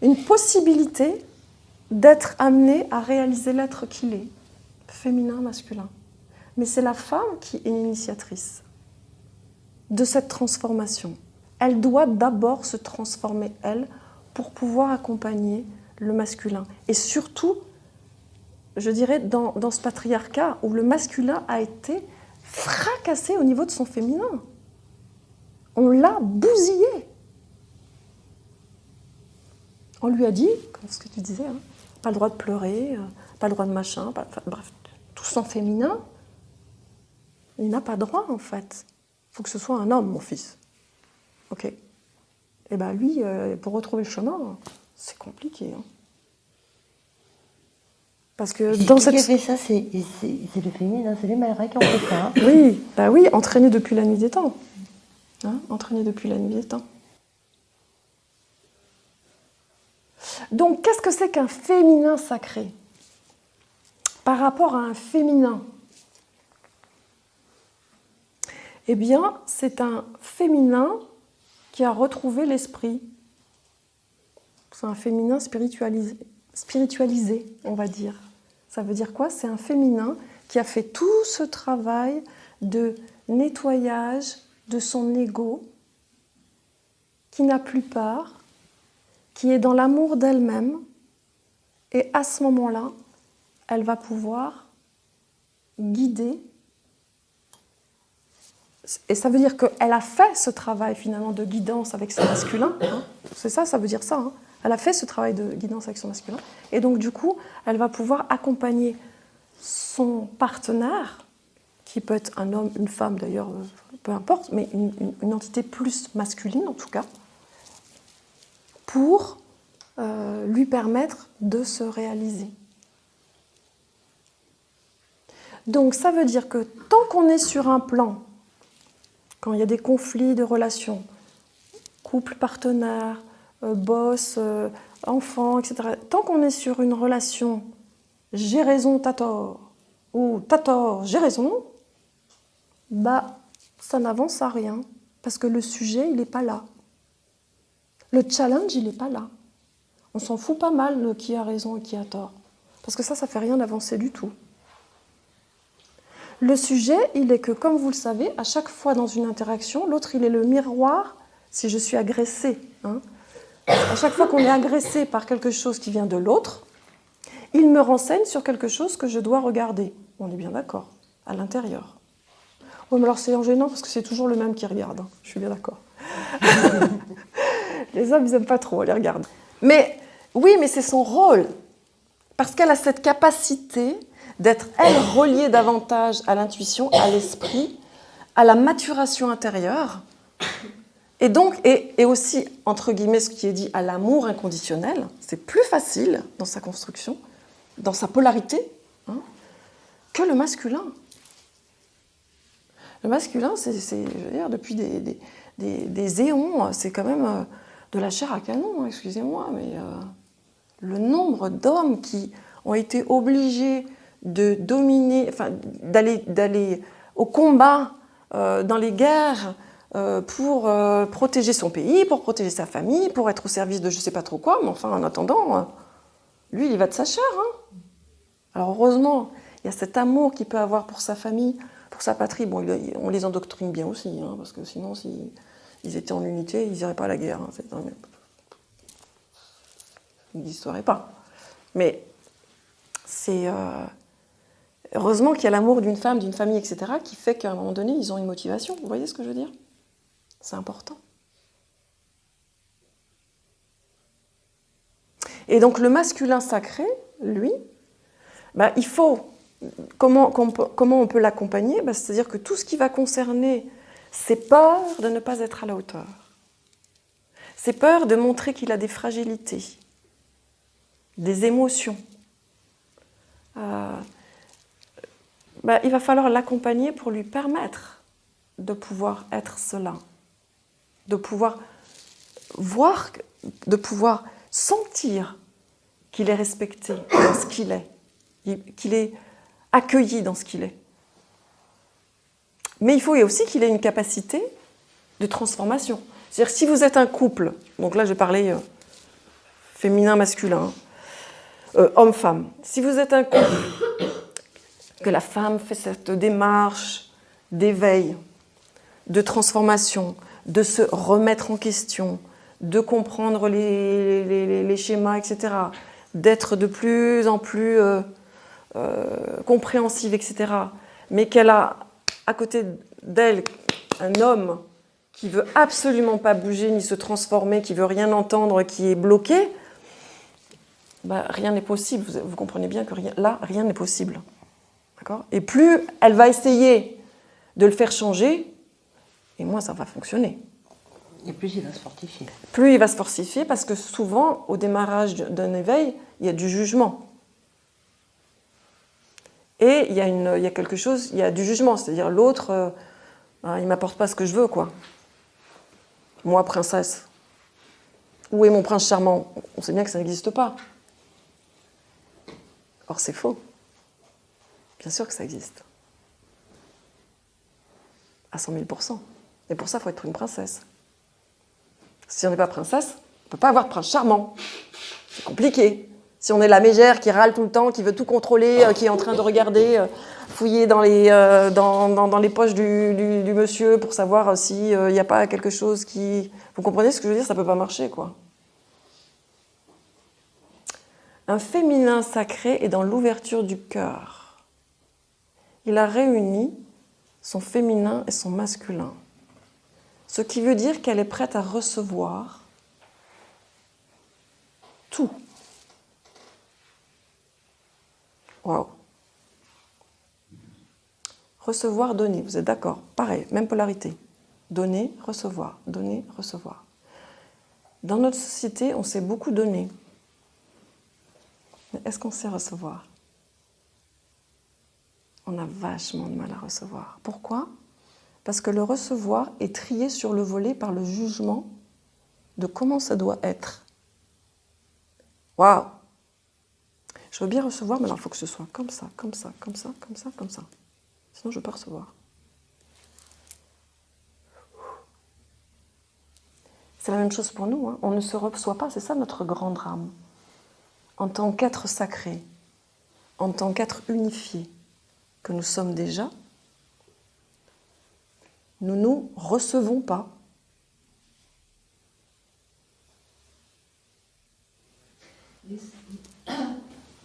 une possibilité d'être amené à réaliser l'être qu'il est, féminin, masculin. Mais c'est la femme qui est l'initiatrice de cette transformation. Elle doit d'abord se transformer, elle, pour pouvoir accompagner le masculin. Et surtout, je dirais, dans ce patriarcat où le masculin a été fracassé au niveau de son féminin. On l'a bousillé. On lui a dit, comme ce que tu disais, hein, pas le droit de pleurer, pas le droit de machin, bref, tout son féminin, il n'a pas droit en fait. Il faut que ce soit un homme, mon fils. Ok. Et bien lui, pour retrouver le chemin, c'est compliqué. Hein. Parce que dans cette... Qui a fait ça, c'est le féminin, c'est les mères qui ont fait ça. Hein. Oui, bah oui, entraîné depuis la nuit des temps. Hein, entraîné depuis la nuit des temps. Donc, qu'est-ce que c'est qu'un féminin sacré par rapport à un féminin? Eh bien, c'est un féminin qui a retrouvé l'esprit. C'est un féminin spiritualisé, on va dire. Ça veut dire quoi? C'est un féminin qui a fait tout ce travail de nettoyage de son ego, qui n'a plus peur, qui est dans l'amour d'elle-même, et à ce moment-là, elle va pouvoir guider. Et ça veut dire qu'elle a fait ce travail finalement de guidance avec son masculin. Hein. C'est ça, ça veut dire ça. Hein. Elle a fait ce travail de guidance avec son masculin. Et donc du coup, elle va pouvoir accompagner son partenaire, qui peut être un homme, une femme d'ailleurs, peu importe, mais une entité plus masculine en tout cas, pour lui permettre de se réaliser. Donc ça veut dire que tant qu'on est sur un plan, quand il y a des conflits de relations, couple, partenaire, boss, enfant, etc., tant qu'on est sur une relation j'ai raison, t'as tort, ou t'as tort, j'ai raison, bah ça n'avance à rien, parce que le sujet, il n'est pas là. Le challenge, il n'est pas là. On s'en fout pas mal de qui a raison et qui a tort, parce que ça fait rien d'avancer du tout. Le sujet, il est que, comme vous le savez, à chaque fois dans une interaction, l'autre, il est le miroir, si je suis agressée. Hein. À chaque fois qu'on est agressé par quelque chose qui vient de l'autre, il me renseigne sur quelque chose que je dois regarder. On est bien d'accord, à l'intérieur. Oui, mais alors c'est gênant parce que c'est toujours le même qui regarde. Hein. Je suis bien d'accord. Les hommes, ils n'aiment pas trop, les regardent. Mais oui, mais c'est son rôle. Parce qu'elle a cette capacité d'être, elle, reliée davantage à l'intuition, à l'esprit, à la maturation intérieure, et donc, et aussi, entre guillemets, ce qui est dit à l'amour inconditionnel, c'est plus facile dans sa construction, dans sa polarité, hein, que le masculin. Le masculin, c'est je veux dire, depuis des éons, c'est quand même de la chair à canon, excusez-moi, mais le nombre d'hommes qui ont été obligés de dominer, enfin, d'aller au combat dans les guerres pour protéger son pays, pour protéger sa famille, pour être au service de je ne sais pas trop quoi, mais enfin, en attendant, lui, il y va de sa chair. Hein. Alors heureusement, il y a cet amour qu'il peut avoir pour sa famille, pour sa patrie. Bon, on les endoctrine bien aussi, hein, parce que sinon, s'ils étaient en unité, ils n'iraient pas à la guerre. Hein, ils n'historieraient pas. Mais c'est... heureusement qu'il y a l'amour d'une femme, d'une famille, etc., qui fait qu'à un moment donné, ils ont une motivation. Vous voyez ce que je veux dire ? C'est important. Et donc le masculin sacré, lui, il faut... Comment on peut l'accompagner ? C'est-à-dire que tout ce qui va concerner ses peurs de ne pas être à la hauteur, ses peurs de montrer qu'il a des fragilités, des émotions, il va falloir l'accompagner pour lui permettre de pouvoir être cela, de pouvoir voir, de pouvoir sentir qu'il est respecté dans ce qu'il est, qu'il est accueilli dans ce qu'il est. Mais il faut aussi qu'il ait une capacité de transformation. C'est-à-dire si vous êtes un couple, donc là je parlais féminin-masculin, homme-femme, si vous êtes un couple, que la femme fait cette démarche d'éveil, de transformation, de se remettre en question, de comprendre les schémas, etc., d'être de plus en plus compréhensive, etc., mais qu'elle a à côté d'elle un homme qui veut absolument pas bouger ni se transformer, qui veut rien entendre, qui est bloqué, rien n'est possible. Vous comprenez bien que rien n'est possible. D'accord ? Et plus elle va essayer de le faire changer, et moins ça va fonctionner. Et plus il va se fortifier. Plus il va se fortifier, parce que souvent, au démarrage d'un éveil, il y a du jugement. Et il y a quelque chose, il y a du jugement, c'est-à-dire l'autre, il ne m'apporte pas ce que je veux, quoi. Moi, princesse. Où est mon prince charmant ? On sait bien que ça n'existe pas. Or, c'est faux. Bien sûr que ça existe. À 100 000%. Et pour ça, il faut être une princesse. Si on n'est pas princesse, on ne peut pas avoir de prince charmant. C'est compliqué. Si on est la mégère qui râle tout le temps, qui veut tout contrôler, qui est en train de regarder, fouiller dans les poches du monsieur pour savoir s'il n'y a pas quelque chose qui... Vous comprenez ce que je veux dire ? Ça ne peut pas marcher, quoi. Un féminin sacré est dans l'ouverture du cœur. Il a réuni son féminin et son masculin. Ce qui veut dire qu'elle est prête à recevoir tout. Waouh. Recevoir, donner, vous êtes d'accord ? Pareil, même polarité. Donner, recevoir, donner, recevoir. Dans notre société, on sait beaucoup donner. Mais est-ce qu'on sait recevoir ? On a vachement de mal à recevoir. Pourquoi ? Parce que le recevoir est trié sur le volet par le jugement de comment ça doit être. Waouh ! Je veux bien recevoir, mais alors il faut que ce soit comme ça, comme ça, comme ça, comme ça, comme ça. Sinon, je ne peux pas recevoir. C'est la même chose pour nous. Hein. On ne se reçoit pas, c'est ça notre grand drame. En tant qu'être sacré, en tant qu'être unifié que nous sommes déjà, nous ne nous recevons pas.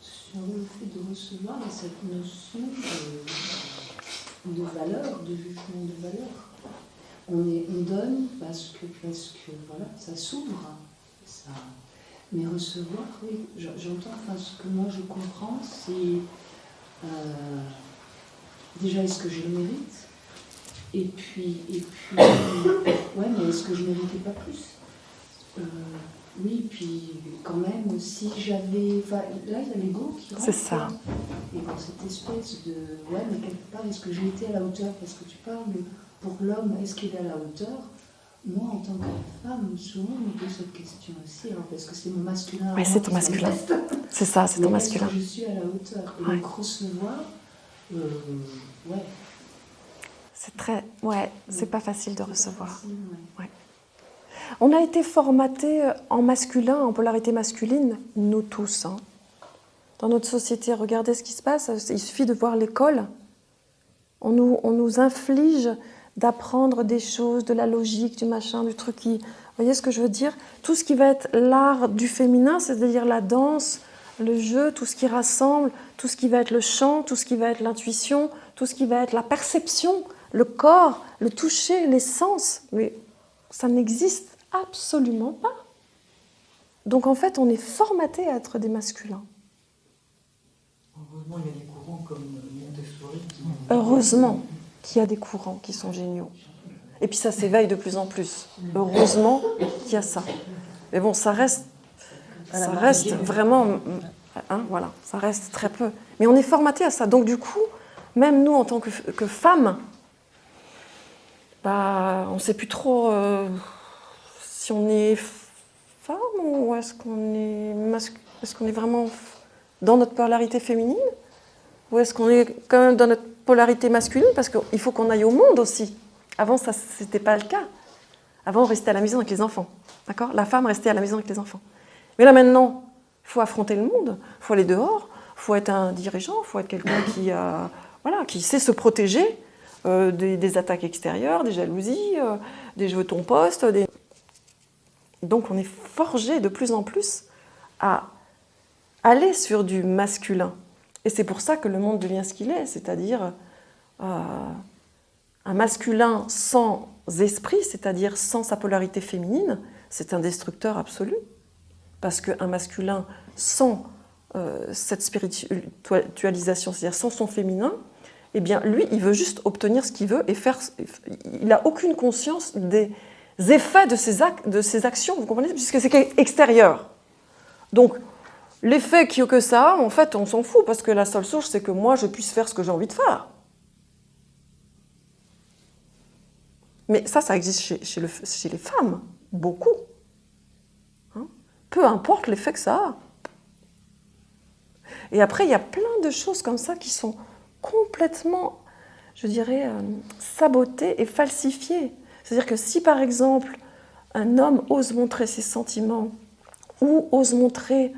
Sur le fait de recevoir, il y a cette notion de valeur, de jugement de valeur. On donne parce que voilà, ça s'ouvre. Ça... Mais recevoir, oui, j'entends, ce que moi je comprends, c'est déjà est-ce que je le mérite ? Et puis ouais, mais est-ce que je ne méritais pas plus ? Oui, puis quand même, si j'avais... Enfin, là, il y a l'ego qui rentre. C'est ça. Et dans cette espèce de... Ouais, mais quelque part, est-ce que j'ai été à la hauteur ? Parce que tu parles, pour l'homme, est-ce qu'il est à la hauteur ? Moi, en tant que femme, souvent, on me pose cette question aussi, alors, parce que c'est mon masculin. Oui, c'est ton masculin. C'est ça, c'est ton masculin. Est-ce que je suis à la hauteur ? Et donc, recevoir, ouais. c'est pas facile de recevoir. Facile, ouais. On a été formatés en masculin, en polarité masculine, nous tous. Hein. Dans notre société, regardez ce qui se passe. Il suffit de voir l'école. On nous inflige d'apprendre des choses, de la logique, du machin, du truc qui... Vous voyez ce que je veux dire? Tout ce qui va être l'art du féminin, c'est-à-dire la danse, le jeu, tout ce qui rassemble, tout ce qui va être le chant, tout ce qui va être l'intuition, tout ce qui va être la perception, le corps, le toucher, les sens. Mais ça n'existe absolument pas. Donc en fait, on est formaté à être des masculins. Heureusement, il y a des courants comme Montessori qui... Heureusement qu'il y a des courants qui sont géniaux. Et puis ça s'éveille de plus en plus. Heureusement qu'il y a ça. Mais bon, ça reste vraiment... Hein, voilà, ça reste très peu. Mais on est formaté à ça. Donc du coup, même nous, en tant que femmes, on ne sait plus trop si on est femme ou est-ce qu'on est vraiment dans notre polarité féminine ou est-ce qu'on est quand même dans notre polarité masculine parce qu'il faut qu'on aille au monde aussi. Avant, ça, c'était pas le cas. Avant, on restait à la maison avec les enfants. D'accord ? La femme restait à la maison avec les enfants. Mais là, maintenant, il faut affronter le monde, il faut aller dehors, il faut être un dirigeant, il faut être quelqu'un qui sait se protéger des attaques extérieures, des jalousies, des je veux ton poste. Donc, on est forgé de plus en plus à aller sur du masculin. Et c'est pour ça que le monde devient ce qu'il est, c'est-à-dire un masculin sans esprit, c'est-à-dire sans sa polarité féminine, c'est un destructeur absolu. Parce qu'un masculin sans cette spiritualisation, c'est-à-dire sans son féminin, eh bien, lui, il veut juste obtenir ce qu'il veut et faire. Il n'a aucune conscience des effets de ses actions, vous comprenez ? Puisque c'est extérieur. Donc, l'effet que ça a, en fait, on s'en fout, parce que la seule source, c'est que moi, je puisse faire ce que j'ai envie de faire. Mais ça existe chez les femmes, beaucoup. Hein ? Peu importe l'effet que ça a. Et après, il y a plein de choses comme ça qui sont complètement, je dirais, sabotées et falsifiées. C'est-à-dire que si, par exemple, un homme ose montrer ses sentiments ou ose montrer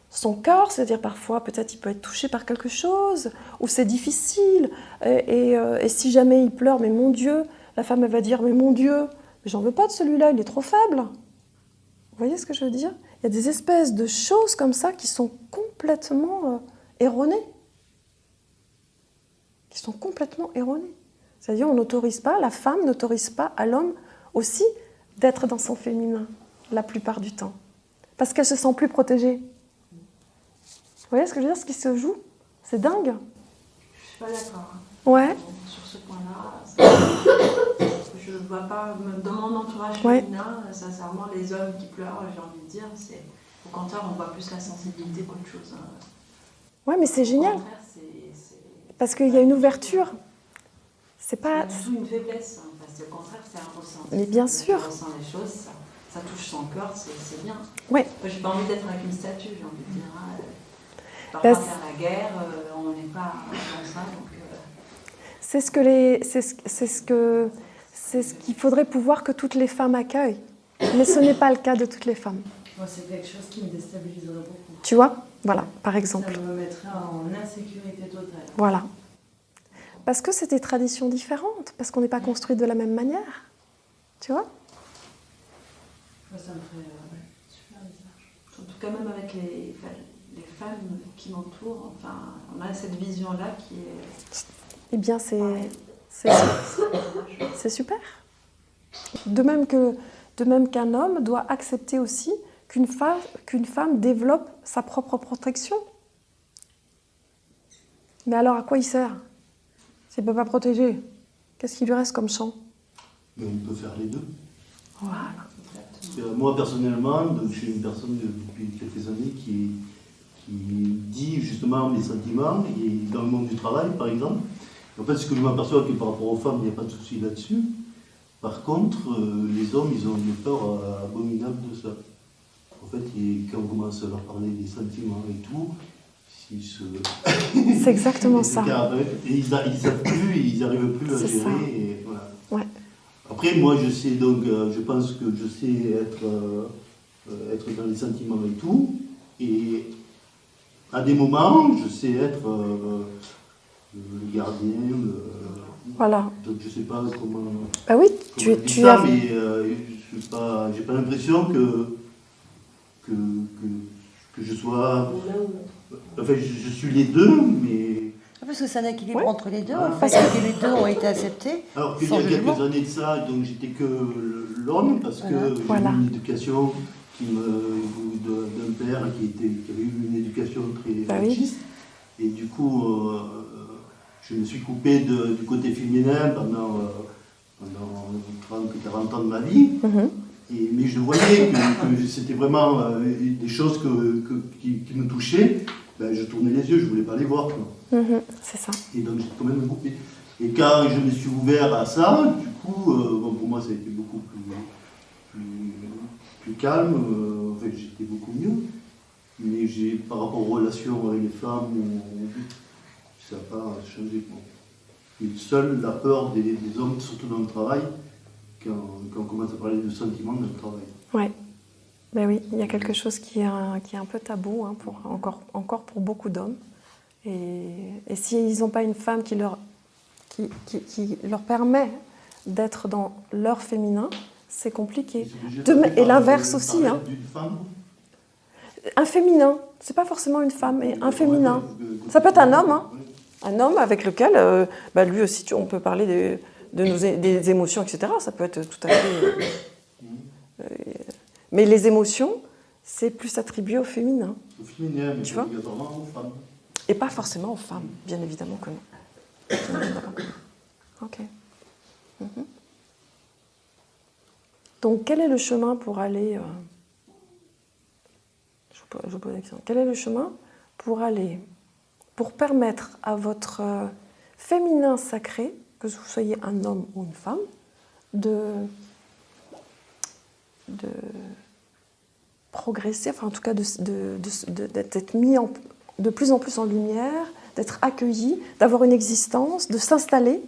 son cœur, c'est-à-dire parfois, peut-être il peut être touché par quelque chose, ou c'est difficile, et si jamais il pleure, mais mon Dieu, la femme elle va dire, mais mon Dieu, j'en veux pas de celui-là, il est trop faible. Vous voyez ce que je veux dire ? Il y a des espèces de choses comme ça qui sont complètement erronées. Qui sont complètement erronées. C'est-à-dire on n'autorise pas, la femme n'autorise pas à l'homme aussi d'être dans son féminin, la plupart du temps. Parce qu'elle se sent plus protégée. Vous voyez ce que je veux dire, ce qui se joue ? C'est dingue. Je suis pas d'accord. Ouais. Sur ce point-là, je ne vois pas, dans mon entourage féminin, sincèrement, les hommes qui pleurent, j'ai envie de dire, au contraire, on voit plus la sensibilité qu'autre chose. Ouais, mais c'est génial. Au contraire, parce qu'il y a une ouverture. C'est pas du tout une faiblesse. Parce qu'au contraire, c'est un ressenti. Mais bien sûr. On ressent les choses, ça touche son cœur, c'est bien. Ouais. J'ai pas envie d'être avec une statue, j'ai envie de dire. Parfois, faire la guerre, on n'est pas dans ça. Donc, c'est ce qu'il faudrait pouvoir que toutes les femmes accueillent. Mais ce n'est pas le cas de toutes les femmes. Moi, c'est quelque chose qui me déstabiliserait beaucoup. Tu vois ? Voilà, par exemple. Ça me mettrait en insécurité totale. Voilà. Parce que c'est des traditions différentes, parce qu'on n'est pas construit de la même manière. Tu vois ? Ça me ferait super bizarre. En tout cas, même avec les femmes qui m'entourent, enfin, on a cette vision-là qui est... Eh bien, c'est super. De même qu'un homme doit accepter aussi qu'une femme développe sa propre protection. Mais alors, à quoi il sert ? S'il ne peut pas protéger, qu'est-ce qu'il lui reste comme champ ? Mais on peut faire les deux. Voilà. Parce que moi, personnellement, je suis une personne depuis quelques années qui dit justement mes sentiments, et dans le monde du travail, par exemple. En fait, ce que je m'aperçois, c'est que par rapport aux femmes, il n'y a pas de souci là-dessus. Par contre, les hommes, ils ont une peur abominable de ça. En fait, quand on commence à leur parler des sentiments et tout, s'ils se... C'est exactement et ça. Et ils savent plus, ils n'arrivent plus à C'est gérer. ça. Et voilà. Ouais. Après, moi, je sais donc, je pense que je sais être dans les sentiments et tout. Et à des moments, je sais être le gardien. Voilà. Donc, je sais pas comment. Bah oui, comment tu ça, as... mais j'ai pas l'impression que je sois. Enfin, je suis les deux, mais. Parce que c'est un équilibre Ouais. entre les deux, Ah. en fait, que les deux ont été acceptés. Alors qu'il y sans a jugement. quelques années de ça, donc j'étais que l'homme, parce que j'ai Voilà. eu une éducation d'un père qui avait eu une éducation très Bah oui. machiste. Et du coup, je me suis coupé du côté féminin pendant 30-40 ans de ma vie. Mhm. Mais je voyais que c'était vraiment des choses qui me touchaient. Ben, je tournais les yeux, je ne voulais pas les voir. Quoi. Mhm. C'est ça. Et donc j'ai quand même coupé. Et quand je me suis ouvert à ça, du coup, bon, pour moi ça a été beaucoup plus calme, enfin j'étais beaucoup mieux. Mais par rapport aux relations avec les femmes, ça n'a pas changé. Quoi. Et seule la peur des hommes, surtout dans le travail, quand on commence à parler de sentiments dans le travail. Ouais. Ben oui, il y a quelque chose qui est un peu tabou, hein, encore pour beaucoup d'hommes. Et s'ils n'ont pas une femme qui leur permet d'être dans leur féminin, c'est compliqué. Et l'inverse aussi. Hein. D'une femme. Un féminin, c'est pas forcément une femme, mais un féminin. Ça peut être un homme, hein. Un homme avec lequel, lui aussi, on peut parler des émotions, etc. Ça peut être tout à fait... mais les émotions, c'est plus attribué au féminin. Au féminin, mais Tu vois obligatoirement aux femmes. Et pas forcément aux femmes, bien évidemment que non. Bien évidemment que non. Ok. Mhm. Donc, quel est le chemin pour aller... je vous pose la question. Quel est le chemin pour permettre à votre féminin sacré, que vous soyez un homme ou une femme, de progresser, enfin en tout cas d'être mis de plus en plus en lumière, d'être accueilli, d'avoir une existence, de s'installer.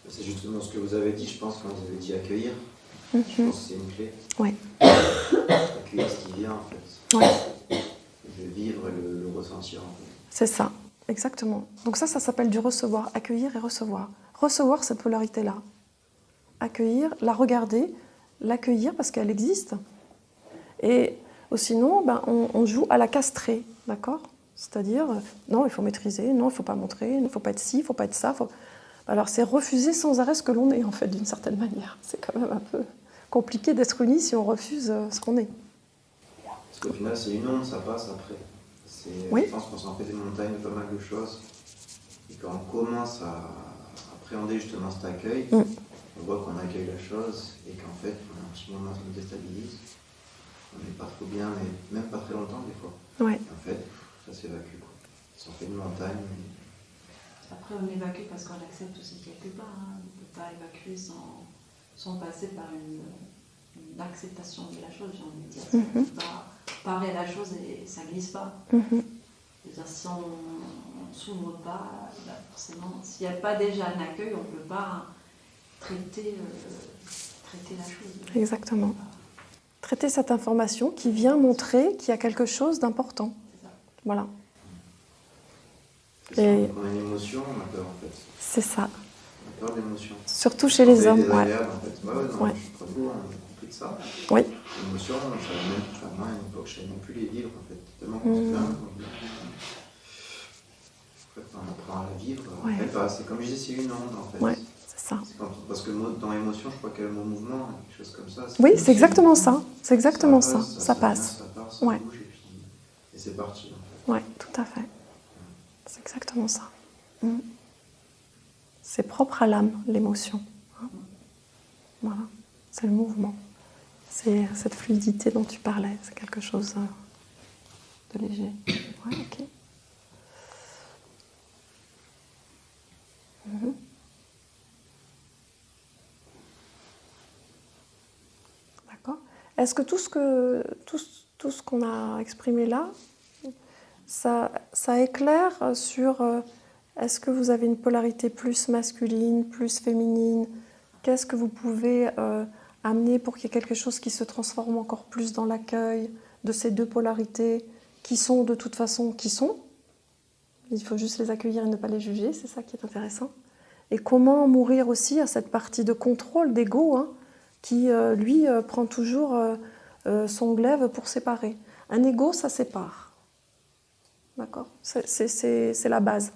C'est justement ce que vous avez dit, je pense, quand vous avez dit accueillir. Mm-hmm. Je pense que c'est une clé. Oui. Accueillir ce qui vient, en fait. Ouais. Le vivre et le ressentir, en fait. C'est ça, exactement. Donc ça s'appelle du recevoir, accueillir et recevoir. Recevoir cette polarité-là. Accueillir, la regarder, l'accueillir parce qu'elle existe. Et sinon, on joue à la castrer, d'accord ? C'est-à-dire, non, il faut maîtriser, non, il ne faut pas montrer, il ne faut pas être ci, il ne faut pas être ça. Alors c'est refuser sans arrêt ce que l'on est, en fait, d'une certaine manière. C'est quand même un peu compliqué d'être uni si on refuse ce qu'on est. Parce qu'au final, c'est une onde, ça passe après. Oui. Je pense qu'on s'en fait des montagnes de pas mal de choses. Et quand on commence à appréhender justement cet accueil, on voit qu'on accueille la chose et qu'en fait, on a un petit moment, ça nous déstabilise. On n'est pas trop bien, mais même pas très longtemps des fois. Ouais. En fait, ça s'évacue. Ça en fait une montagne. Après, on évacue parce qu'on accepte aussi quelque part. Hein. On ne peut pas évacuer sans passer par une acceptation de la chose, j'ai envie de dire. On ne peut pas parer à la chose et ça ne glisse pas. C'est-à-dire, si on ne s'ouvre pas, forcément, s'il n'y a pas déjà un accueil, on ne peut pas traiter la chose. Exactement. Traiter cette information qui vient montrer qu'il y a quelque chose d'important. Voilà. C'est ça, quand on a une émotion, on a peur en fait. C'est ça. On a peur d'émotion. Surtout chez les hommes. Ouais. En fait. Ouais, non, Ouais. je suis pas beau, on a compris de ça. Oui. L'émotion, ça va même, enfin, moi à une époque, je savais même plus les vivre en fait. Tellement qu'on se plaint. On apprend à la vivre. Ouais. En fait, c'est comme je disais, c'est une onde en fait. Ouais, c'est ça. Parce que dans l'émotion, je crois qu'il y a le mot mouvement, quelque chose comme ça. Oui, c'est exactement ça. C'est exactement ça. Ça passe. Ça part, ça Ouais. bouge et c'est parti en fait. Oui, tout à fait. C'est exactement ça. C'est propre à l'âme, l'émotion. Voilà. C'est le mouvement. C'est cette fluidité dont tu parlais. C'est quelque chose de léger. Ouais, ok. D'accord. Est-ce que tout ce qu'on a exprimé là ça éclaire sur est-ce que vous avez une polarité plus masculine, plus féminine? Qu'est-ce que vous pouvez amener pour qu'il y ait quelque chose qui se transforme encore plus dans l'accueil de ces deux polarités qui sont de toute façon qui sont? Il faut juste les accueillir et ne pas les juger, c'est ça qui est intéressant. Et comment mourir aussi à cette partie de contrôle, d'ego, hein, qui, lui, prend toujours son glaive pour séparer. Un ego, ça sépare. D'accord ? C'est la base.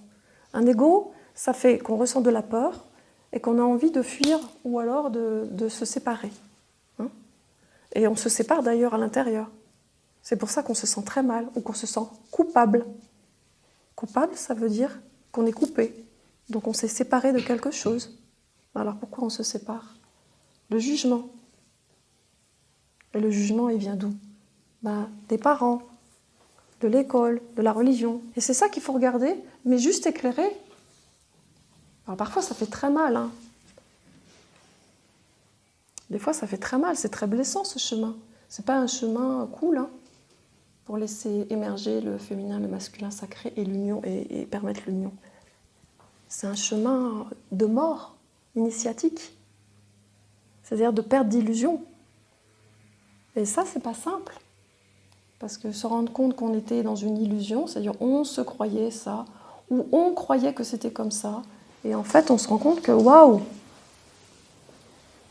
Un ego, ça fait qu'on ressent de la peur et qu'on a envie de fuir ou alors de se séparer. Hein ? Et on se sépare d'ailleurs à l'intérieur. C'est pour ça qu'on se sent très mal ou qu'on se sent coupable. Coupable, ça veut dire qu'on est coupé. Donc on s'est séparé de quelque chose. Alors pourquoi on se sépare ? Le jugement. Et le jugement, il vient d'où ? Des parents, de l'école, de la religion. Et c'est ça qu'il faut regarder, mais juste éclairer. Alors parfois, ça fait très mal. Hein. Des fois, ça fait très mal. C'est très blessant, ce chemin. C'est pas un chemin cool, hein, pour laisser émerger le féminin, le masculin sacré et l'union, et permettre l'union. C'est un chemin de mort initiatique. C'est-à-dire de perte d'illusion. Et ça, c'est pas simple. Parce que se rendre compte qu'on était dans une illusion, c'est-à-dire on se croyait ça, ou on croyait que c'était comme ça, et en fait, on se rend compte que waouh,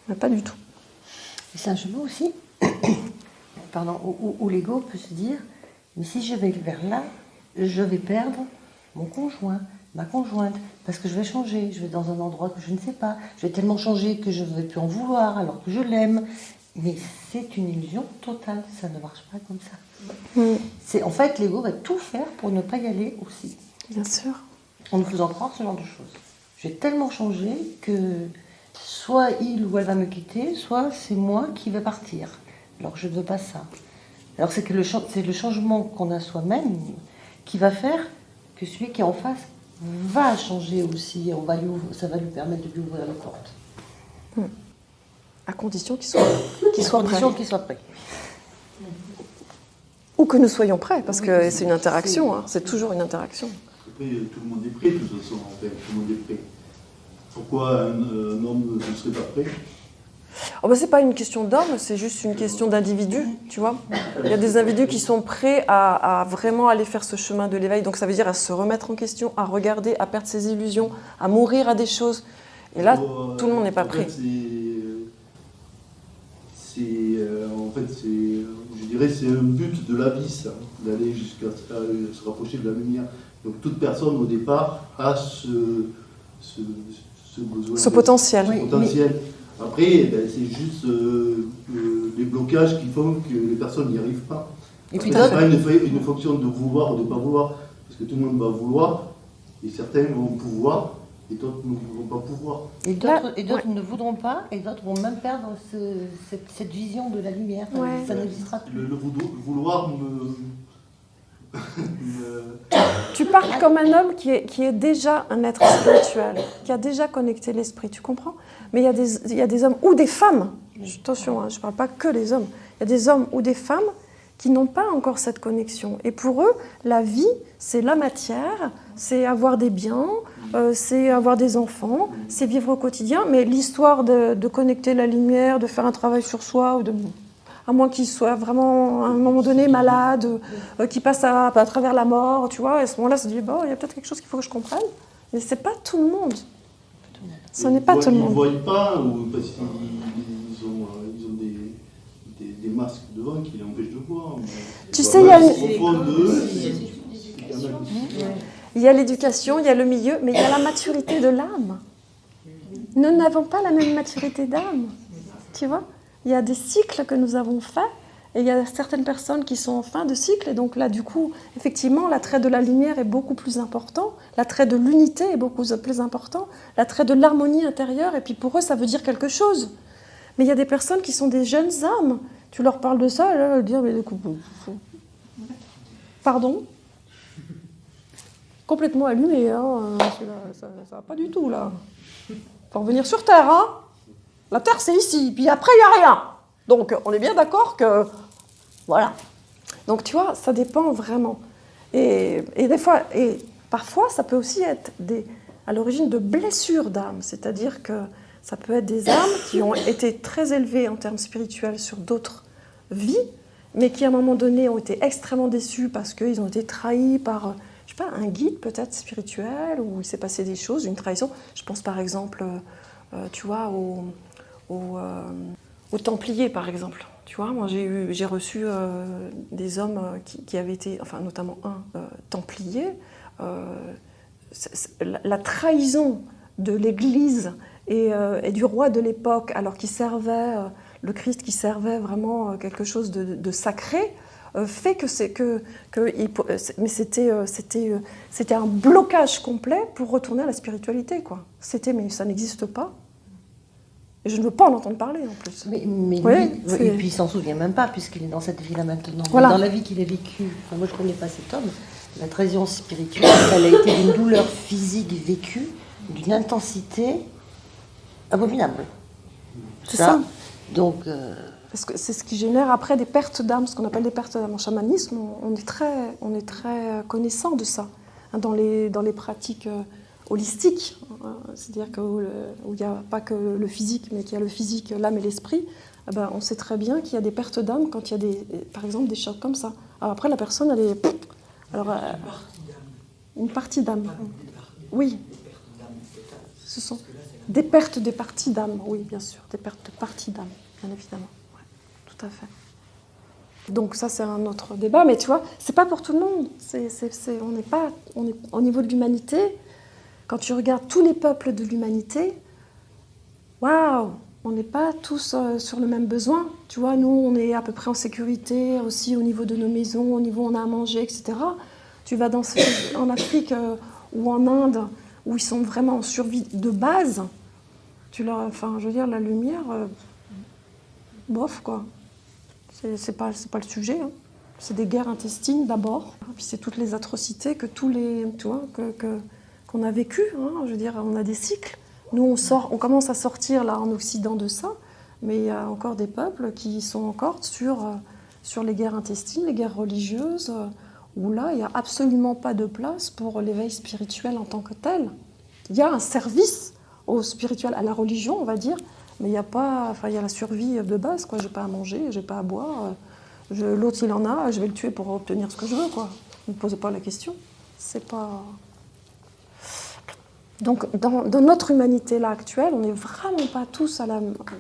mais pas du tout. Et c'est un chemin aussi, pardon, où l'ego peut se dire, mais si je vais vers là, je vais perdre mon conjoint, ma conjointe, parce que je vais changer, je vais dans un endroit que je ne sais pas, je vais tellement changer que je ne vais plus en vouloir alors que je l'aime. Mais c'est une illusion totale, ça ne marche pas comme ça. En fait, l'ego va tout faire pour ne pas y aller aussi. Bien sûr. En nous faisant croire ce genre de choses. J'ai tellement changé que soit il ou elle va me quitter, soit c'est moi qui vais partir. Alors que je ne veux pas ça. Alors c'est le changement qu'on a soi-même qui va faire que celui qui est en face va changer aussi. Ça va lui permettre de lui ouvrir les portes. À condition qu'il soit prêt. Ou que nous soyons prêts, parce que c'est une interaction, hein, c'est toujours une interaction. Après, tout le monde est prêt, de toute façon, en fait, tout le monde est prêt. Pourquoi un homme ne serait pas prêt ? C'est pas une question d'homme, c'est juste une question d'individu, tu vois. Il y a des individus qui sont prêts à vraiment aller faire ce chemin de l'éveil, donc ça veut dire à se remettre en question, à regarder, à perdre ses illusions, à mourir à des choses. Et là, tout le monde n'est pas prêt. Je dirais, c'est un but de la vie, ça, d'aller jusqu'à se rapprocher de la lumière. Donc toute personne, au départ, a ce besoin. Ce potentiel. Après, c'est juste les blocages qui font que les personnes n'y arrivent pas. Et puis, c'est pas une fonction de vouloir ou de ne pas vouloir, parce que tout le monde va vouloir, et certains vont pouvoir, et d'autres ne vont pas pouvoir. Et d'autres ne voudront pas, et d'autres vont même perdre cette vision de la lumière. Ouais. Ça n'existera plus. Le vouloir Tu parles comme un homme qui est déjà un être spirituel, qui a déjà connecté l'esprit, tu comprends ? Mais il y a des hommes ou des femmes, attention, je ne parle pas que des hommes, il y a des hommes ou des femmes qui n'ont pas encore cette connexion. Et pour eux, la vie, c'est la matière, c'est avoir des biens, c'est avoir des enfants, c'est vivre au quotidien, mais l'histoire de connecter la lumière, de faire un travail sur soi, à moins qu'il soit vraiment, à un moment donné, malade, qu'il passe à travers la mort, tu vois, et à ce moment-là, ça se dit, il y a peut-être quelque chose qu'il faut que je comprenne. Mais ce n'est pas tout le monde. Ce n'est pas tout le monde. Ils ne voient pas, ou parce qu'ils ont des masques devant qui les empêchent de voir. Tu sais, il y a l'éducation, il y a le milieu, mais il y a la maturité de l'âme. Nous n'avons pas la même maturité d'âme, tu vois. Il y a des cycles que nous avons faits, et il y a certaines personnes qui sont en fin de cycle, et donc là, du coup, effectivement, l'attrait de la lumière est beaucoup plus important, l'attrait de l'unité est beaucoup plus important, l'attrait de l'harmonie intérieure, et puis pour eux, ça veut dire quelque chose. Mais il y a des personnes qui sont des jeunes âmes, tu leur parles de ça, et là, elles disent, mais du coup, pardon ? Complètement allumé, hein, ça va pas du tout, là. Faut revenir sur Terre, hein. La Terre, c'est ici, puis après, il n'y a rien. Donc, on est bien d'accord que... Voilà. Donc, tu vois, ça dépend vraiment. des fois, et parfois, ça peut aussi être à l'origine de blessures d'âme, c'est-à-dire que ça peut être des âmes qui ont été très élevées en termes spirituels sur d'autres vies, mais qui à un moment donné ont été extrêmement déçus parce qu'ils ont été trahis par, je sais pas, un guide peut-être spirituel, où il s'est passé des choses, une trahison. Je pense par exemple, tu vois, aux Templiers par exemple. Tu vois, moi j'ai reçu des hommes qui avaient été, enfin notamment un Templier. La trahison de l'Église et du roi de l'époque, alors qu'il servait, le Christ qui servait vraiment quelque chose de sacré, fait mais c'était un blocage complet pour retourner à la spiritualité, quoi. Mais ça n'existe pas. Et je ne veux pas en entendre parler en plus. Mais oui, lui, et puis il s'en souvient même pas, puisqu'il est dans cette vie-là maintenant. Voilà. Dans la vie qu'il a vécue, enfin, moi je ne connais pas cet homme, la trahison spirituelle, elle a été d'une douleur physique vécue, d'une intensité abominable. C'est ça. Donc. Parce que c'est ce qui génère après des pertes d'âme, ce qu'on appelle des pertes d'âme. En chamanisme, on est très connaissant de ça, hein, dans les pratiques holistiques, c'est-à-dire où il n'y a pas que le physique, mais qu'il y a le physique, l'âme et l'esprit. Eh ben, on sait très bien qu'il y a des pertes d'âme quand il y a par exemple des chocs comme ça. Alors après, la personne, elle est... une partie d'âme. Oui. Ce sont des pertes des parties d'âme, oui, bien sûr. Des pertes de parties d'âme, bien évidemment. Ouais, tout à fait. Donc ça, c'est un autre débat. Mais tu vois, c'est pas pour tout le monde. On est au niveau de l'humanité. Quand tu regardes tous les peuples de l'humanité, waouh, on n'est pas tous sur le même besoin. Tu vois, nous, on est à peu près en sécurité aussi au niveau de nos maisons, au niveau où on a à manger, etc. Tu vas en Afrique ou en Inde, où ils sont vraiment en survie de base, je veux dire, la lumière, bof, quoi. C'est pas le sujet. Hein. C'est des guerres intestines d'abord, puis c'est toutes les atrocités que qu'on a vécues. Hein. Je veux dire, on a des cycles. Nous, on commence à sortir là en Occident de ça, mais il y a encore des peuples qui sont encore sur les guerres intestines, les guerres religieuses, où là, il n'y a absolument pas de place pour l'éveil spirituel en tant que tel. Il y a un service au spirituel, à la religion, on va dire, mais il y a la survie de base, quoi. J'ai pas à manger, j'ai pas à boire. L'autre, il en a, je vais le tuer pour obtenir ce que je veux, quoi. Ne me posez pas la question. C'est pas... Donc, dans notre humanité là actuelle, on n'est vraiment pas tous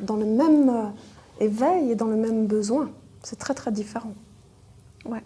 dans le même éveil et dans le même besoin. C'est très très différent. Ouais.